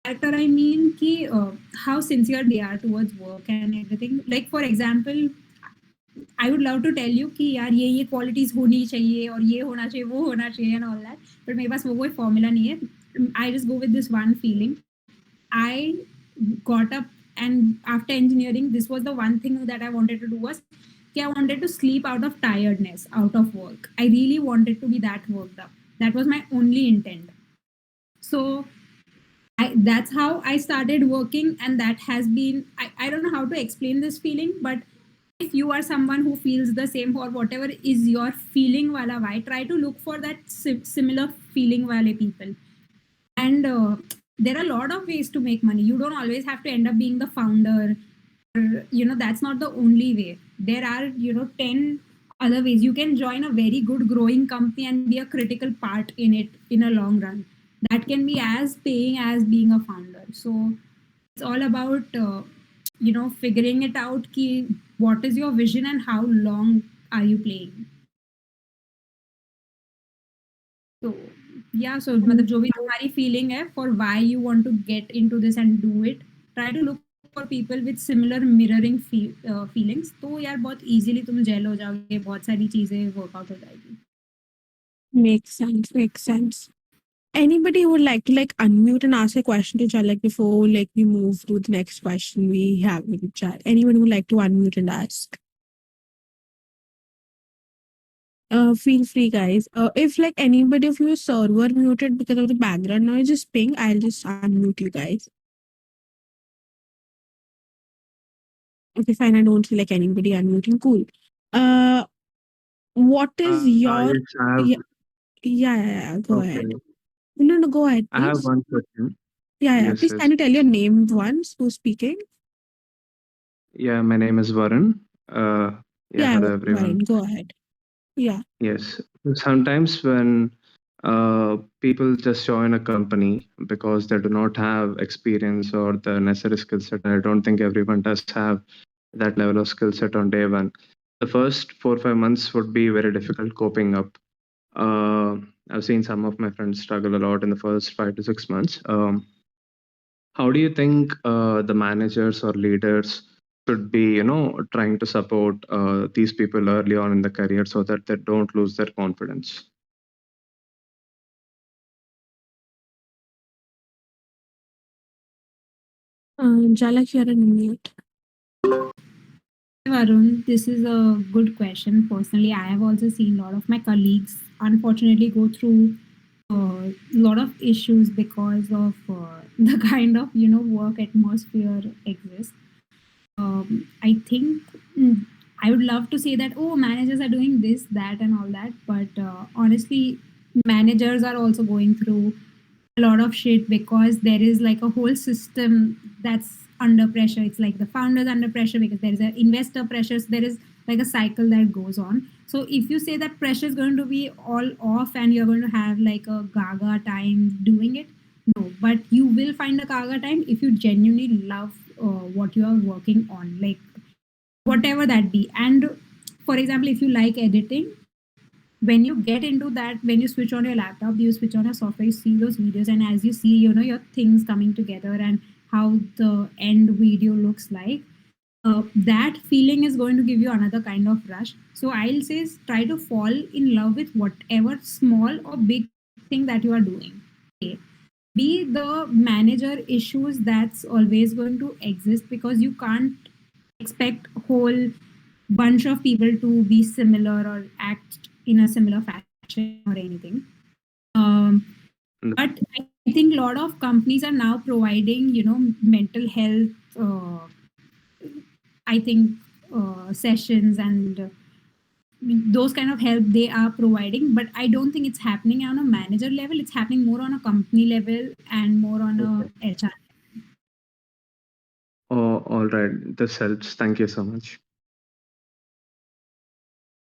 I mean ki, how sincere they are towards work and everything. Like for example, I would love to tell you कि यार ये qualities होनी चाहिए और ये होना चाहिए वो होना चाहिए and all that, but मेरे पास वो कोई formula नहीं है. I just go with this one feeling. I got up, and after engineering, this was the one thing that I wanted to do was I wanted to sleep out of tiredness, out of work. I really wanted to be that worked up. That was my only intent. So that's how I started working, and that has been, I don't know how to explain this feeling, but if you are someone who feels the same or whatever is your feeling wala why, try to look for that similar feeling wale people. And there are a lot of ways to make money. You don't always have to end up being the founder, or, that's not the only way. There are 10 other ways. You can join a very good growing company and be a critical part in it in a long run. That can be as paying as being a founder. So it's all about figuring it out ki what is your vision and how long are you playing. So yeah, so मतलब जो भी तुम्हारी feeling है for why you want to get into this and do it, try to look for people with similar mirroring feelings. तो यार बहुत easily तुम gel हो जाओगे, बहुत सारी चीजें work out हो जाएगी. Makes sense. Makes sense. Anybody who would like to like unmute and ask a question to Jalak before like we move to the next question we have with the chat? Anyone who would like to unmute and ask? Feel free, guys. If like anybody of your server muted because of the background noise, just ping. I'll just unmute you guys. Okay, fine. I don't feel like anybody unmuting. Cool. What is your? Yes, I have. Yeah. Go Okay. ahead. No, go ahead, I have please. one question. Yeah. Yes, Please, yes. can you tell your name once? Who's speaking? Yeah, my name is Varun. Hello everyone. Varun, go ahead. Yeah. Yes. Sometimes when people just join a company because they do not have experience or the necessary skill set, I don't think everyone does have that level of skill set on day one. The first 4 or 5 months would be very difficult coping up. I've seen some of my friends struggle a lot in the first 5 to 6 months. How do you think the managers or leaders should be, trying to support these people early on in the career so that they don't lose their confidence? Jalak, you're on mute. Varun, this is a good question. Personally, I have also seen a lot of my colleagues unfortunately go through a lot of issues because of the kind of work atmosphere exists. I think I would love to say that managers are doing this, that, and all that, but honestly, managers are also going through a lot of shit because there is like a whole system that's under pressure. It's like the founders under pressure because there is an investor pressure. So there is like a cycle that goes on. So if you say that pressure is going to be all off and you're going to have like a gaga time doing it, no, but you will find a gaga time if you genuinely love what you are working on, like whatever that be. And for example, if you like editing, when you get into that, when you switch on your laptop, you switch on your software, you see those videos, and as you see, your things coming together and how the end video looks like, that feeling is going to give you another kind of rush. So I'll say try to fall in love with whatever small or big thing that you are doing. Okay. Be the manager issues that's always going to exist because you can't expect whole bunch of people to be similar or act in a similar fashion or anything. Um, but I think a lot of companies are now providing, mental health, I think, sessions and those kind of help they are providing. But I don't think it's happening on a manager level. It's happening more on a company level and more on a HR. Oh, all right. This helps. Thank you so much.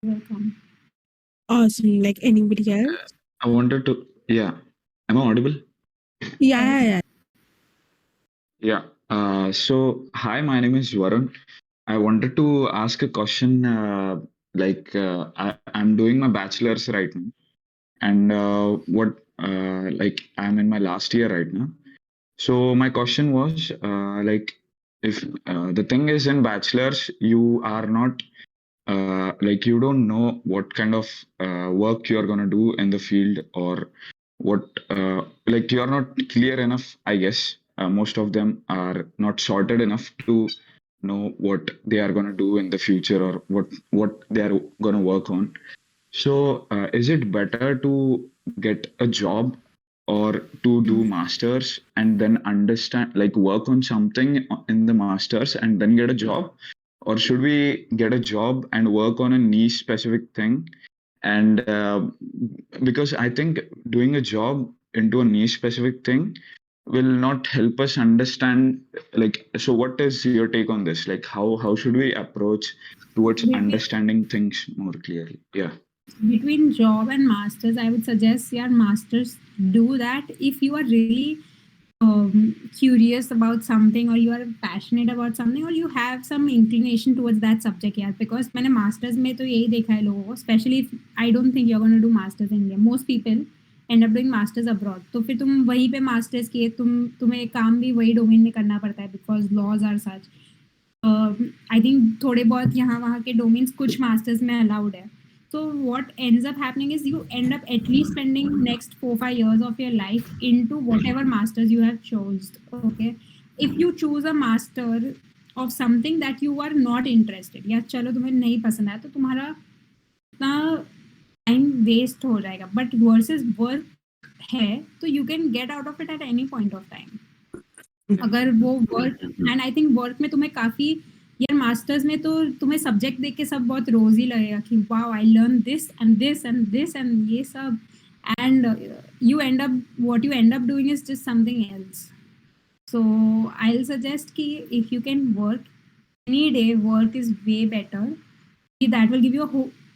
Welcome. Awesome. Like anybody else? I wanted to, yeah. Am I audible? Yeah. Yeah. Hi, my name is Varun. I wanted to ask a question. I'm doing my bachelor's right now, and I'm in my last year right now. So my question was, if the thing is in bachelor's, you are not you don't know what kind of work you're going to do in the field, or what you're not clear enough, I guess. Most of them are not sorted enough to know what they are going to do in the future, or what they are going to work on. So is it better to get a job, or to do masters and then understand, like work on something in the masters and then get a job? Or should we get a job and work on a niche specific thing? And because I think doing a job into a niche specific thing will not help us understand, so what is your take on this? Like how should we approach towards Between understanding things more clearly? Yeah. between job and masters, I would suggest your masters do that if you are really curious about something, or you are passionate about something, or you have some inclination towards that subject. Yeah, because मैंने masters में तो यही देखा है लोगों को, especially if I don't think you're going to do masters in India. Most people end up doing masters abroad. तो फिर तुम वहीं पे masters किए, तुम्हें काम भी वही डोमेन में करना पड़ता है because laws are such. I think थोड़े बहुत यहाँ वहाँ के डोमेन्स कुछ मास्टर्स में अलाउड है. So what ends up happening is you end up at least spending next 4-5 years of your life into whatever masters you have chosen. Okay, if you choose a master of something that you are not interested, या चलो तुम्हें नहीं पसंद आया, तो तुम्हारा इतना time waste हो जाएगा. बट वर्सेस वर्क है तो you can get out of it at any point of time. अगर वो work, and I think work में तुम्हें काफी, यार मास्टर्स में तो तुम्हें सब्जेक्ट देख के सब बहुत रोजी लगेगा कि wow I learn this and this and this and ये सब, and you end up, what you end up doing is just something else. So I'll suggest कि if you can work any day, work is way better. That will give you a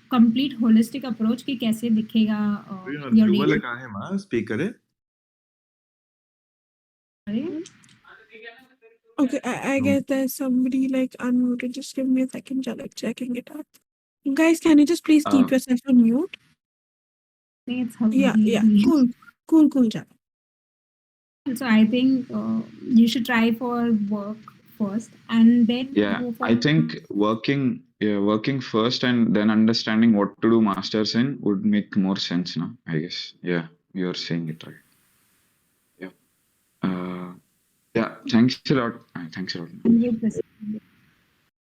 complete holistic approach कि कैसे दिखेगा your वाला day. कहाँ है माँ? Speaker है? Okay, I guess there's somebody like unmuted. Just give me a second, Jalak, checking it out. Guys, can you just please keep yourself on mute? I think it's Yeah. Cool, Jalak. So I think you should try for work first and then Yeah, go for. I think working first and then understanding what to do masters in would make more sense now, I guess. Yeah, you're saying it right. Yeah. Yeah, thanks a lot. Thanks a lot. 100%.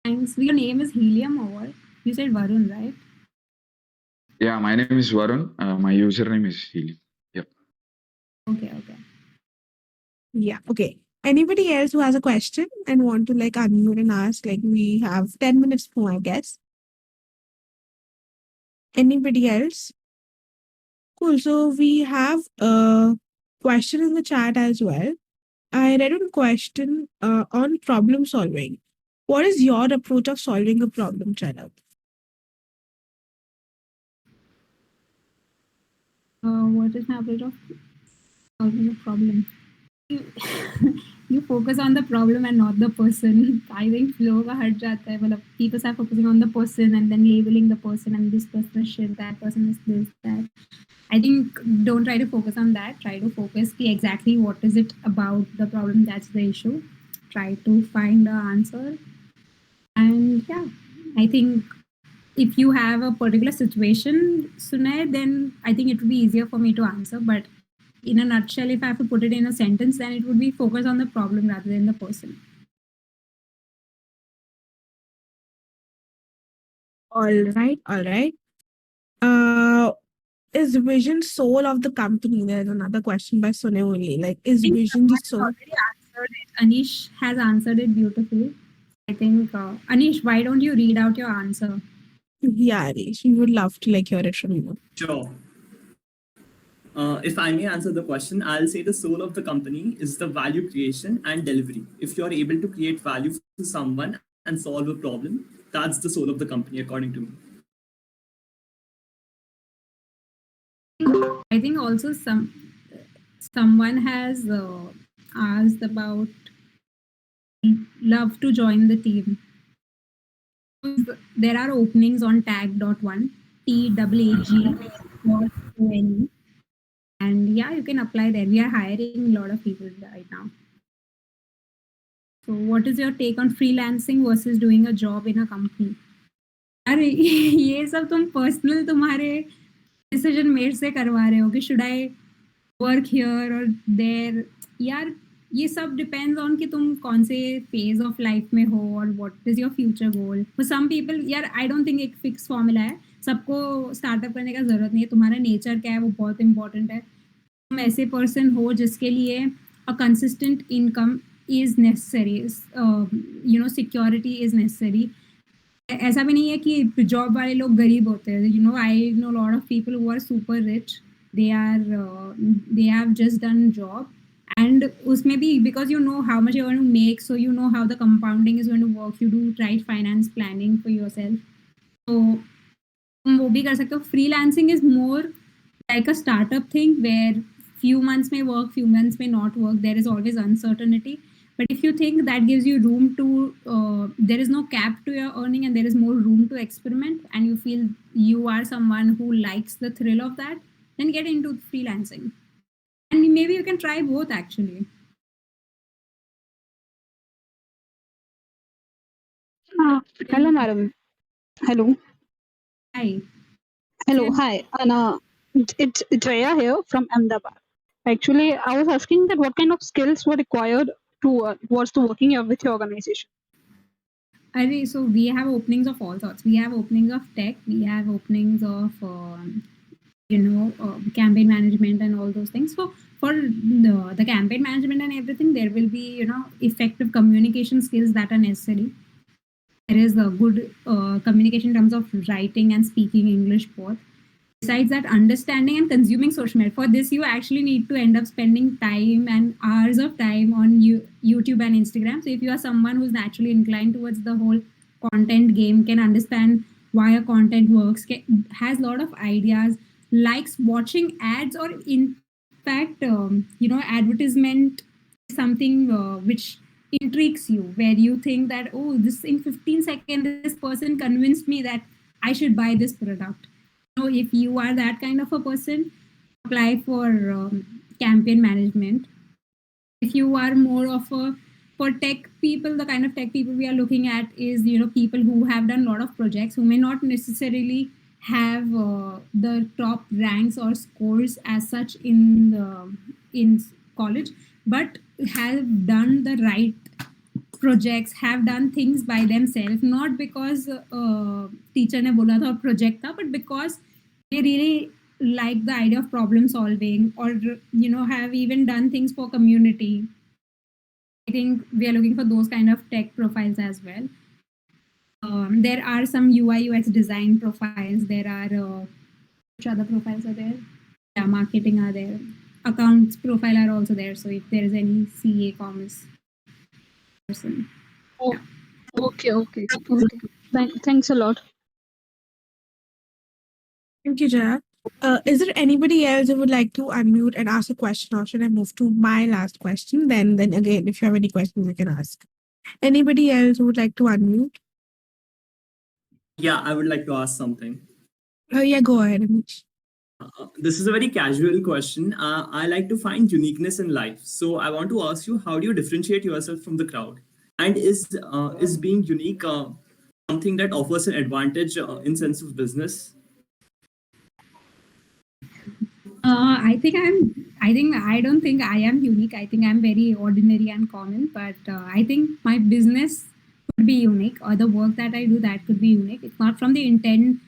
Thanks. Your name is Helium or what? You said Varun, right? Yeah, my name is Varun. My username is Healy. Yep. Okay. Yeah. Okay. Anybody else who has a question and want to like unmute and ask? Like we have 10 minutes more, I guess. Anybody else? Cool. So we have a question in the chat as well. I read one question on problem solving. What is your approach of solving a problem, Jalak? What is my approach of solving a problem? You, you focus on the problem and not the person. I think flow का हट जाता है. मतलब people start focusing on the person and then labeling the person and this person is shit, that person is this, that. I think don't try to focus on that. Try to focus exactly what is it about the problem that's the issue. Try to find the answer. And yeah, I think if you have a particular situation, Sunay, then I think it would be easier for me to answer. But in a nutshell, if I have to put it in a sentence, then it would be focus on the problem rather than the person. All right. All right. Uh, is vision soul of the company? There's another question by Sune only. Like, is I think vision the someone has soul? already answered it. Anish has answered it beautifully. I think, Anish, why don't you read out your answer? Yeah, Arish, we would love to like hear it from you. Sure. If I may answer the question, I'll say the soul of the company is the value creation and delivery. If you're able to create value for someone and solve a problem, that's the soul of the company, according to me. I think also someone has asked about love to join the team. There are openings on TAAG.1, TAAG.one, and yeah, you can apply there. We are hiring a lot of people right now. So, what is your take on freelancing versus doing a job in a company? अरे ये सब तुम personal तुम्हारे decision made से करवा रहे हो कि शुड आई वर्क हियर और देयर. यार ये सब डिपेंड्स ऑन कि तुम कौन से फेज ऑफ लाइफ में हो और what is your future goal. For some people यार आई डोंट थिंक एक फिक्स फॉर्मूला है. सबको स्टार्टअप करने का जरूरत नहीं है. तुम्हारा नेचर क्या है वो बहुत इंपॉर्टेंट है. तुम ऐसे पर्सन हो जिसके लिए a consistent income is necessary, security is necessary. ऐसा भी नहीं है कि जॉब वाले लोग गरीब होते हैं. I know lot of people who are super rich. They have just done job and उसमें भी because you know how much you're going to make, so you know how the compounding is going to work. You do right finance planning for yourself, so तुम वो भी कर सकते हो. Freelancing is more like a startup thing where few months may work, few months may not work. There is always uncertainty. But if you think that gives you room to, there is no cap to your earning and there is more room to experiment, and you feel you are someone who likes the thrill of that, then get into freelancing. And maybe you can try both actually. Hello, madam. Hello. Hi. Hello. Hi. Anna, it's Jaya here from Ahmedabad. Actually, I was asking that what kind of skills were required towards the working with your organization. So we have openings of all sorts. We have openings of tech. We have openings of campaign management and all those things. So for the campaign management and everything, there will be effective communication skills that are necessary. There is a good communication in terms of writing and speaking English both. Besides that, understanding and consuming social media. For this, you actually need to end up spending time and hours of time on YouTube and Instagram. So if you are someone who's naturally inclined towards the whole content game, can understand why a content works, has a lot of ideas, likes watching ads, or in fact, advertisement is something which intrigues you, where you think that, oh, this in 15 seconds, this person convinced me that I should buy this product. If you are that kind of a person, apply for campaign management. If you are more of a, for tech people, the kind of tech people we are looking at is, people who have done a lot of projects, who may not necessarily have the top ranks or scores as such in college, but have done the right projects, have done things by themselves, not because teacher ne bola tha project tha, but because they really like the idea of problem solving, or have even done things for community. I think we are looking for those kind of tech profiles as well. There are some UI UX design profiles. There are which other profiles are there? Yeah, marketing are there. Accounts profile are also there. So if there is any CA commerce person. Oh, okay. Thanks a lot. Thank you, Jaya. Is there anybody else who would like to unmute and ask a question, or should I move to my last question? Then again, if you have any questions, you can ask. Anybody else who would like to unmute? Yeah, I would like to ask something. Yeah, go ahead, Amish. This is a very casual question. I like to find uniqueness in life. So I want to ask you, how do you differentiate yourself from the crowd? And is being unique something that offers an advantage in sense of business? I think I don't think I am unique. I think I'm very ordinary and common. But I think my business could be unique, or the work that I do, that could be unique. It's not from the intent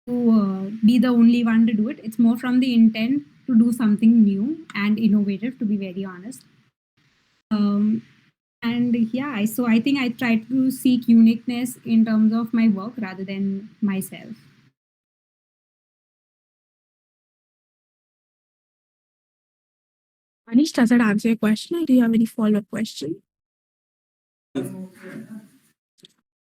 to be the only one to do it. It's more from the intent to do something new and innovative, to be very honest. And yeah, so I think I try to seek uniqueness in terms of my work rather than myself. Anish, does that answer your question, or do you have any follow-up question?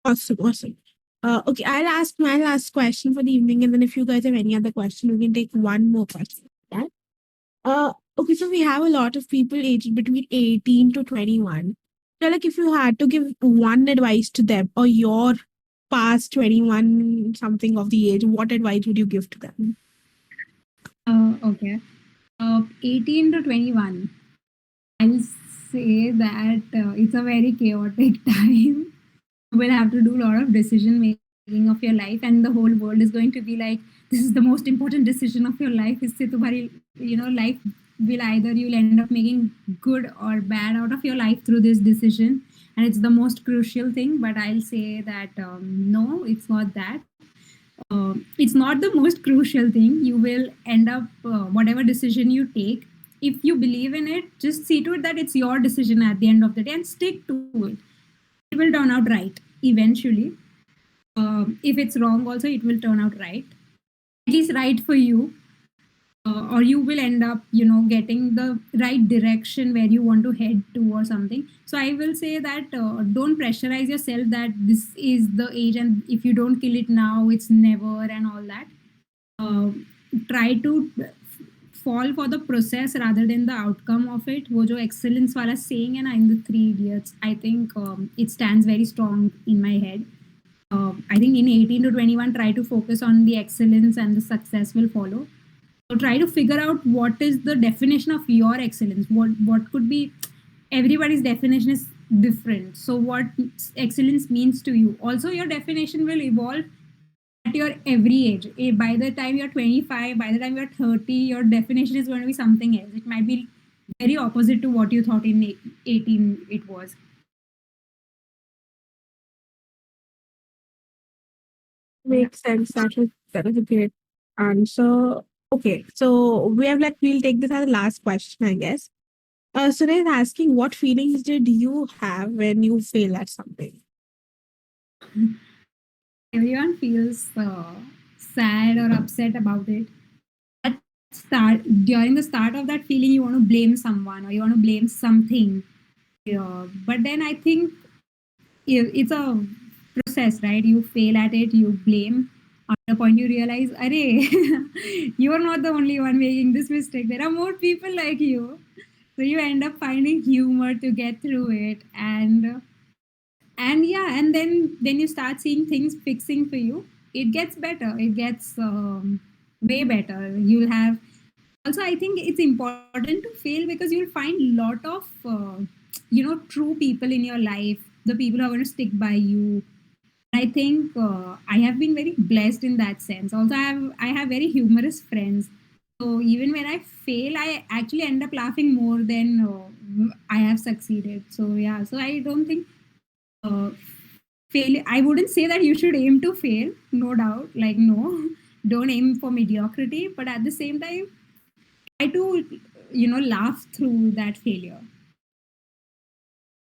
Awesome. Okay, I'll ask my last question for the evening, and then if you guys have any other question, we can take one more question. Yeah? Okay, so we have a lot of people aged between 18 to 21. So, like, if you had to give one advice to them, or your past 21 something of the age, what advice would you give to them? Okay. 18 to 21. I'll say that it's a very chaotic time. You will have to do a lot of decision making of your life, and the whole world is going to be like, this is the most important decision of your life. इससे तुम्हारी, life will either you'll end up making good or bad out of your life through this decision, and it's the most crucial thing. But I'll say that no, it's not that. It's not the most crucial thing. You will end up whatever decision you take, if you believe in it, just see to it that it's your decision at the end of the day and stick to it. It will turn out right eventually. If it's wrong also, it will turn out right, at least right for you. Or you will end up getting the right direction where you want to head to or something. So I will say that don't pressurize yourself that this is the age, and if you don't kill it now, it's never, and all that. Try to fall for the process rather than the outcome of it. वो जो excellence वाला saying है ना in the Three Idiots, I think it stands very strong in my head. I think in 18 to 21, try to focus on the excellence, and the success will follow. So try to figure out what is the definition of your excellence. What could be, everybody's definition is different. So what excellence means to you. Also, your definition will evolve at your every age. By the time you're 25, by the time you're 30, your definition is going to be something else. It might be very opposite to what you thought in 18 it was. Makes sense. That is a great answer. Okay, so we'll take this as the last question, I guess. Suresh is asking, what feelings did you have when you fail at something? Everyone feels sad or upset about it. During the start of that feeling, you want to blame someone, or you want to blame something. But then I think it's a process, right? You fail at it, you blame. At the point you realize, Arey, you're not the only one making this mistake. There are more people like you. So you end up finding humor to get through it, and yeah, and then you start seeing things fixing for you. It gets better. It gets way better. You'll have Also, I think it's important to fail because you'll find a lot of true people in your life, the people who are going to stick by you. I think I have been very blessed in that sense. Also, I have very humorous friends. So even when I fail, I actually end up laughing more than I have succeeded. So yeah, so I don't think uh, fail. I wouldn't say that you should aim to fail. No doubt, like no, don't aim for mediocrity. But at the same time, try to laugh through that failure.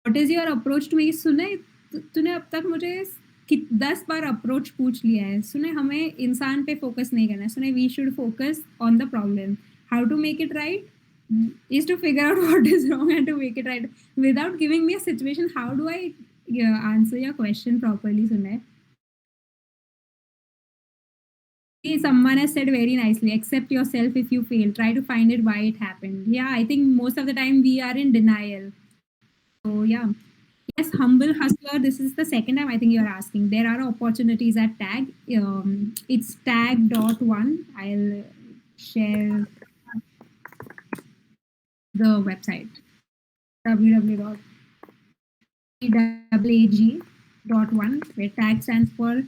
What is your approach to me? सुने तूने अब तक मुझे 10 बार approach पूछ लिया है. सुने हमें इंसान पे फोकस नहीं करना है. सुने we should focus on the problem. How to make it right is to figure out what is wrong and to make it right without giving me a situation. How do I answer your question properly, Sunay? Someone has said very nicely, accept yourself if you fail, try to find it why it happened. Yeah, I think most of the time we are in denial. So yeah. Yes, humble hustler. This is the second time I think you're asking. There are opportunities at TAAG. It's tag.one. I'll share the website www.taag.one, where TAG stands for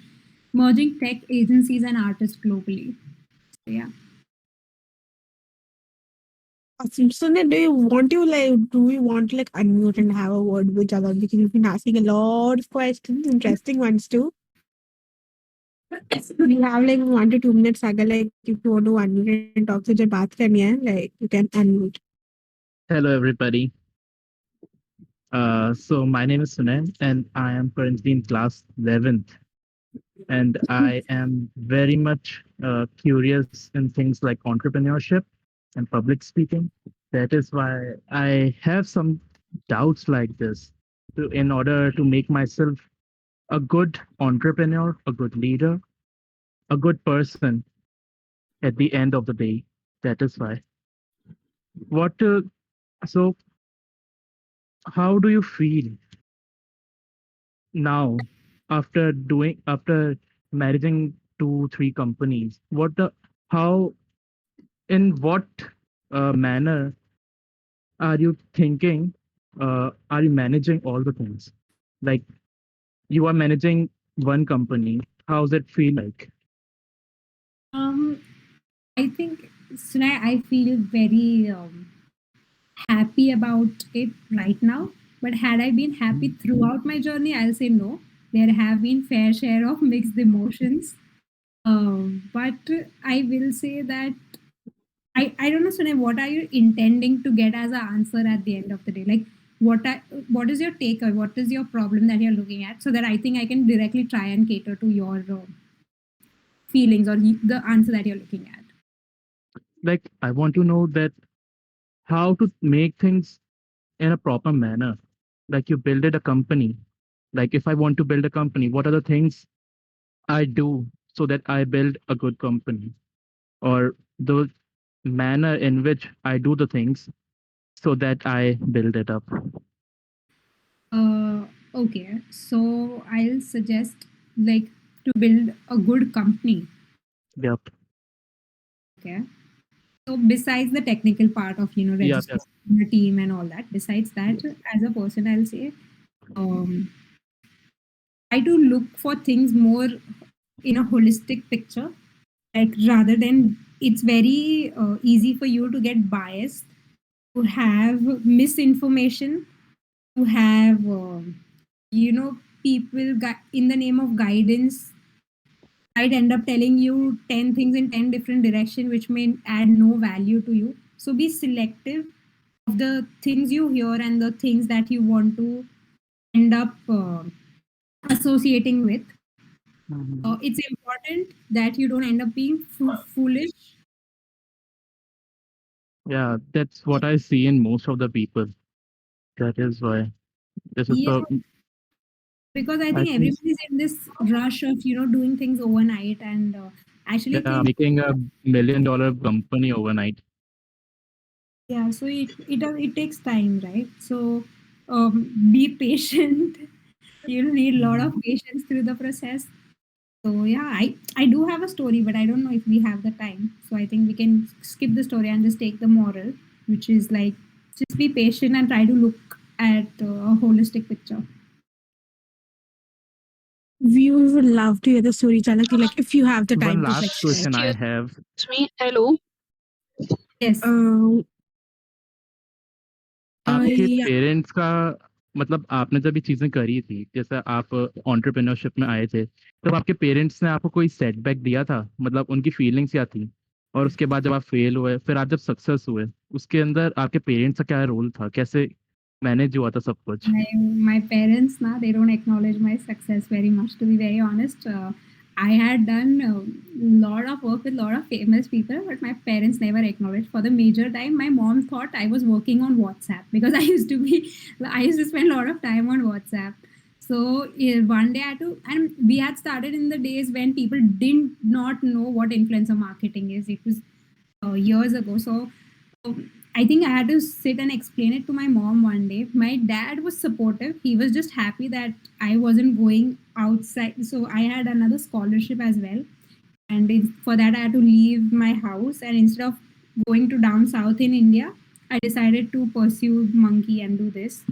Merging Tech Agencies and Artists Globally. So yeah. Awesome. So then do we want to unmute and have a word with Jalak, because you've been asking a lot of questions, interesting ones too. We have like 1 to 2 minutes, Saga. Like if you want to unmute and talk to the baat karni hai, like you can unmute. Hello, everybody. So my name is Sunil, and I am currently in class 11th. And I am very much curious in things like entrepreneurship and public speaking. That is why I have some doubts like this. In order to make myself a good entrepreneur, a good leader, a good person at the end of the day. That is why. So how do you feel now after managing 2 3 companies? How in what manner are you thinking, are you managing all the things, like you are managing one company? How's it feel like? I think, Sunay, I feel very happy about it right now. But had I been happy throughout my journey, I'll say no. There have been fair share of mixed emotions. But I will say that I don't know, Sunay, what are you intending to get as an answer at the end of the day? Like, what is your take, or what is your problem that you're looking at, so that I think I can directly try and cater to your feelings or the answer that you're looking at. Like, I want to know that how to make things in a proper manner. Like, you build a company. Like, if I want to build a company, what are the things I do so that I build a good company, or the manner in which I do the things so that I build it up? Okay, so I'll suggest, like, to build a good company. Yep. Okay. So besides the technical part of registering a team and all that, besides that, as a person, I'll say, try to look for things more in a holistic picture. Like, rather than, it's very easy for you to get biased, to have misinformation, to have people in the name of guidance might end up telling you 10 things in 10 different directions, which may add no value to you. So be selective of the things you hear and the things that you want to end up associating with. It's important that you don't end up being foolish. Yeah, that's what I see in most of the people. That is why this is Yeah, the. because I I think think, everybody's in this rush of doing things overnight, and actually yeah, think, making a $1 million company overnight. yeah, so it takes time, right? So be patient. You need a lot of patience through the process. So yeah, I do have a story, but I don't know if we have the time. So I think we can skip the story and just take the moral, which is like just be patient and try to look at a holistic picture. We would love to hear the story, Jalak. Like, if you have the One time to last like share. question I have. It's me. Hello. Yes. Uh, आपके yeah. Parents का मतलब आपने जब ये चीजें करी थी, जैसे आप एंटरप्रेन्योरशिप में आए थे, तब आपके पेरेंट्स ने आपको कोई सेटबैक दिया था? मतलब उनकी फीलिंग्स क्या थी? और उसके बाद जब आप फेल हुए, फिर आप जब सक्सेस हुए, उसके अंदर आपके पेरेंट्स का क्या रोल था? कैसे मैनेज हुआ था सब कुछ? My parents now they don't acknowledge my success very much, to be very honest. I had done a lot of work with a lot of famous people, but my parents never acknowledged. For the major time, my mom thought I was working on WhatsApp because I used to spend a lot of time on WhatsApp. So one day I had to, and we had started in the days when people did not know what influencer marketing is. It was years ago. So I think I had to sit and explain it to my mom one day. My dad was supportive. He was just happy that I wasn't going outside. So I had another scholarship as well. And for that, I had to leave my house. And instead of going to down south in India, I decided to pursue MonkE and do this.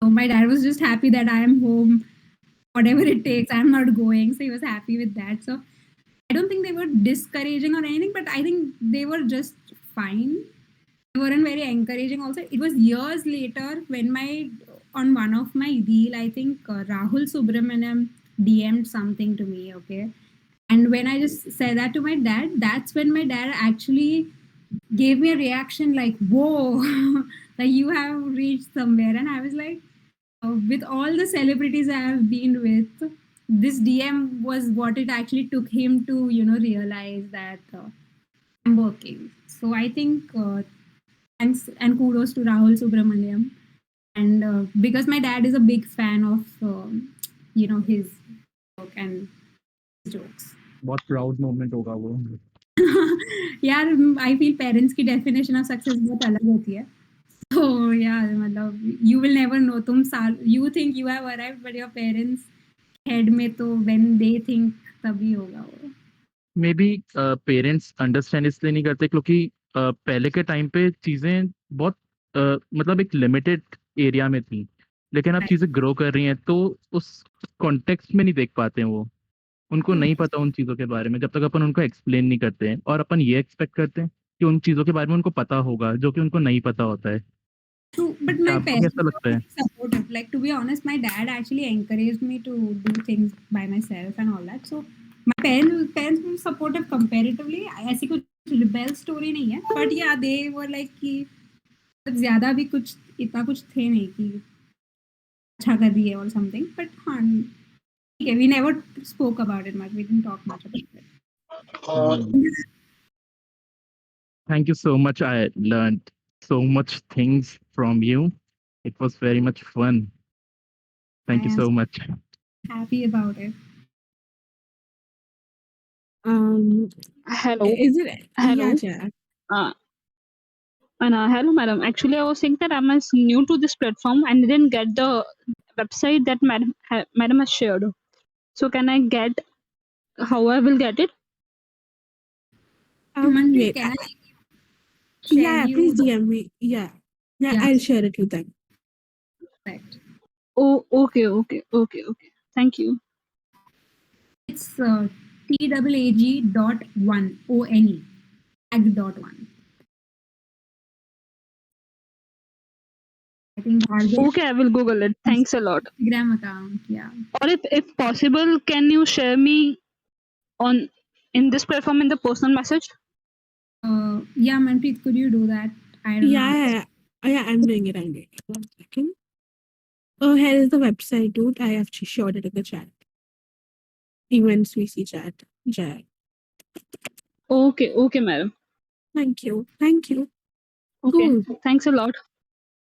So my dad was just happy that I am home, whatever it takes. I'm not going. So he was happy with that. So I don't think they were discouraging or anything, but I think they were just fine. They weren't very encouraging also. It was years later when on one of my reel, I think Rahul Subramaniam DM'd something to me, okay? And when I just said that to my dad, that's when my dad actually gave me a reaction like, whoa, like you have reached somewhere. And I was like, with all the celebrities I have been with, this DM was what it actually took him to, realize that I'm working. So I think thanks and kudos to Rahul Subramaniam. And because my dad is a big fan of, his work and his jokes. बहुत proud moment होगा वो. यार I feel parents की definition of success बहुत अलग होती है. So yeah, मतलब you will never know. You think you have arrived, but your parents head में तो when they think तभी होगा वो. मे बी पेरेंट्स अंडरस्टैंड इसलिए नहीं करते क्योंकि पहले के टाइम पे चीजें बहुत मतलब एक लिमिटेड एरिया में थी, लेकिन अब चीजें ग्रो कर रही हैं तो उस कॉन्टेक्स्ट में नहीं देख पाते हैं वो. उनको नहीं पता उन चीजों के बारे में जब तक अपन उनको एक्सप्लेन नहीं करते हैं, और अपन ये एक्सपेक्ट करते हैं कि उन चीजों के बारे में उनको पता होगा जो कि उनको नहीं पता होता है. True, but my आपको parents कैसा were लगता है? very supportive. Like to be honest, my dad actually encouraged me to do things by myself and all that. So my parents were supportive comparatively. ऐसी कुछ rebel story नहीं है. But yeah, they were like कि ज़्यादा भी कुछ इतना कुछ थे नहीं कि अच्छा कर रही है or something. But हाँ, okay, we never spoke about it much. We didn't talk much about it. Thank you so much. I learned so much things from you. It was very much fun. Thank you I am so much. happy about it. Hello. Is it? Hello. Yeah, Jalak. Hello, madam. Actually, I was saying that I'm as new to this platform and didn't get the website that madam has shared. So can I get how I will get it? Manpreet, Wait. can I share Yeah, you? please DM me. Yeah. Yeah. I'll share it with them. Perfect. Oh, okay. Thank you. It's TAAG.1 ONE TAAG.1. I think Bhargav Okay, I will Google it. Thanks a lot. Instagram account. Yeah. Or if possible, can you share me in this platform in the personal message? Yeah, Manpreet, could you do that? I don't know. Yeah, I'm doing it. 1 second. Oh, here is the website, dude. I have shared it in the chat. Events VC chat. Jack. Okay, madam. Thank you. Okay, Cool. thanks a lot.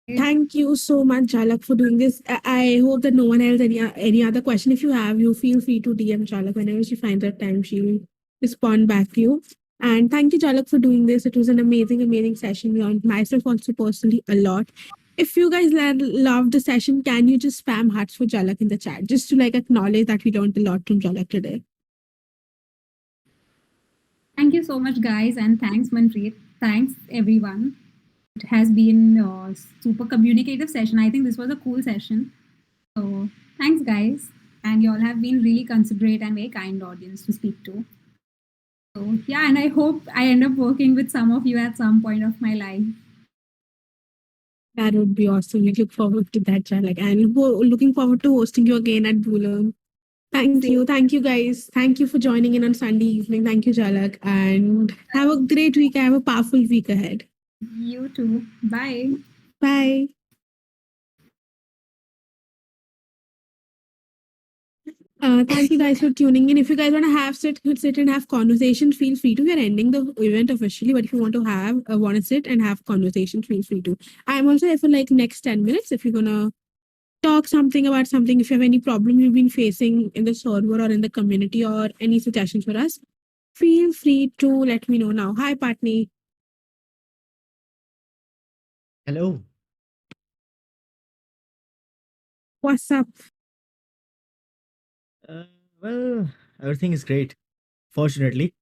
Thank you so much, Jalak, for doing this. I hope that no one has any other question. If you have, you feel free to DM Jalak whenever she finds that time. She will respond back to you. And thank you, Jalak, for doing this. It was an amazing session. We learned myself also personally a lot. If you guys loved the session, can you just spam hearts for Jalak in the chat just to like acknowledge that we learned a lot from Jalak today? Thank you so much, guys, and thanks, Manpreet. Thanks, everyone. It has been a super communicative session. I think this was a cool session. So thanks, guys, and you all have been really considerate and very kind audience to speak to. So yeah, and I hope I end up working with some of you at some point of my life. That would be awesome. We look forward to that, Jalak. And looking forward to hosting you again at BlueLearn. Thank you. Thank you, guys. Thank you for joining in on Sunday evening. Thank you, Jalak. And have a great week. Have a powerful week ahead. You too. Bye. Bye. Thank you guys for tuning in. If you guys want to sit and have conversation, feel free to. We are ending the event officially, but if you want to want to sit and have conversation, feel free to. I'm also here for like next 10 minutes. If you're gonna talk something about something, if you have any problem you've been facing in the server or in the community or any suggestions for us, feel free to let me know now. Hi, Patni. Hello. What's up? Well, everything is great. Fortunately.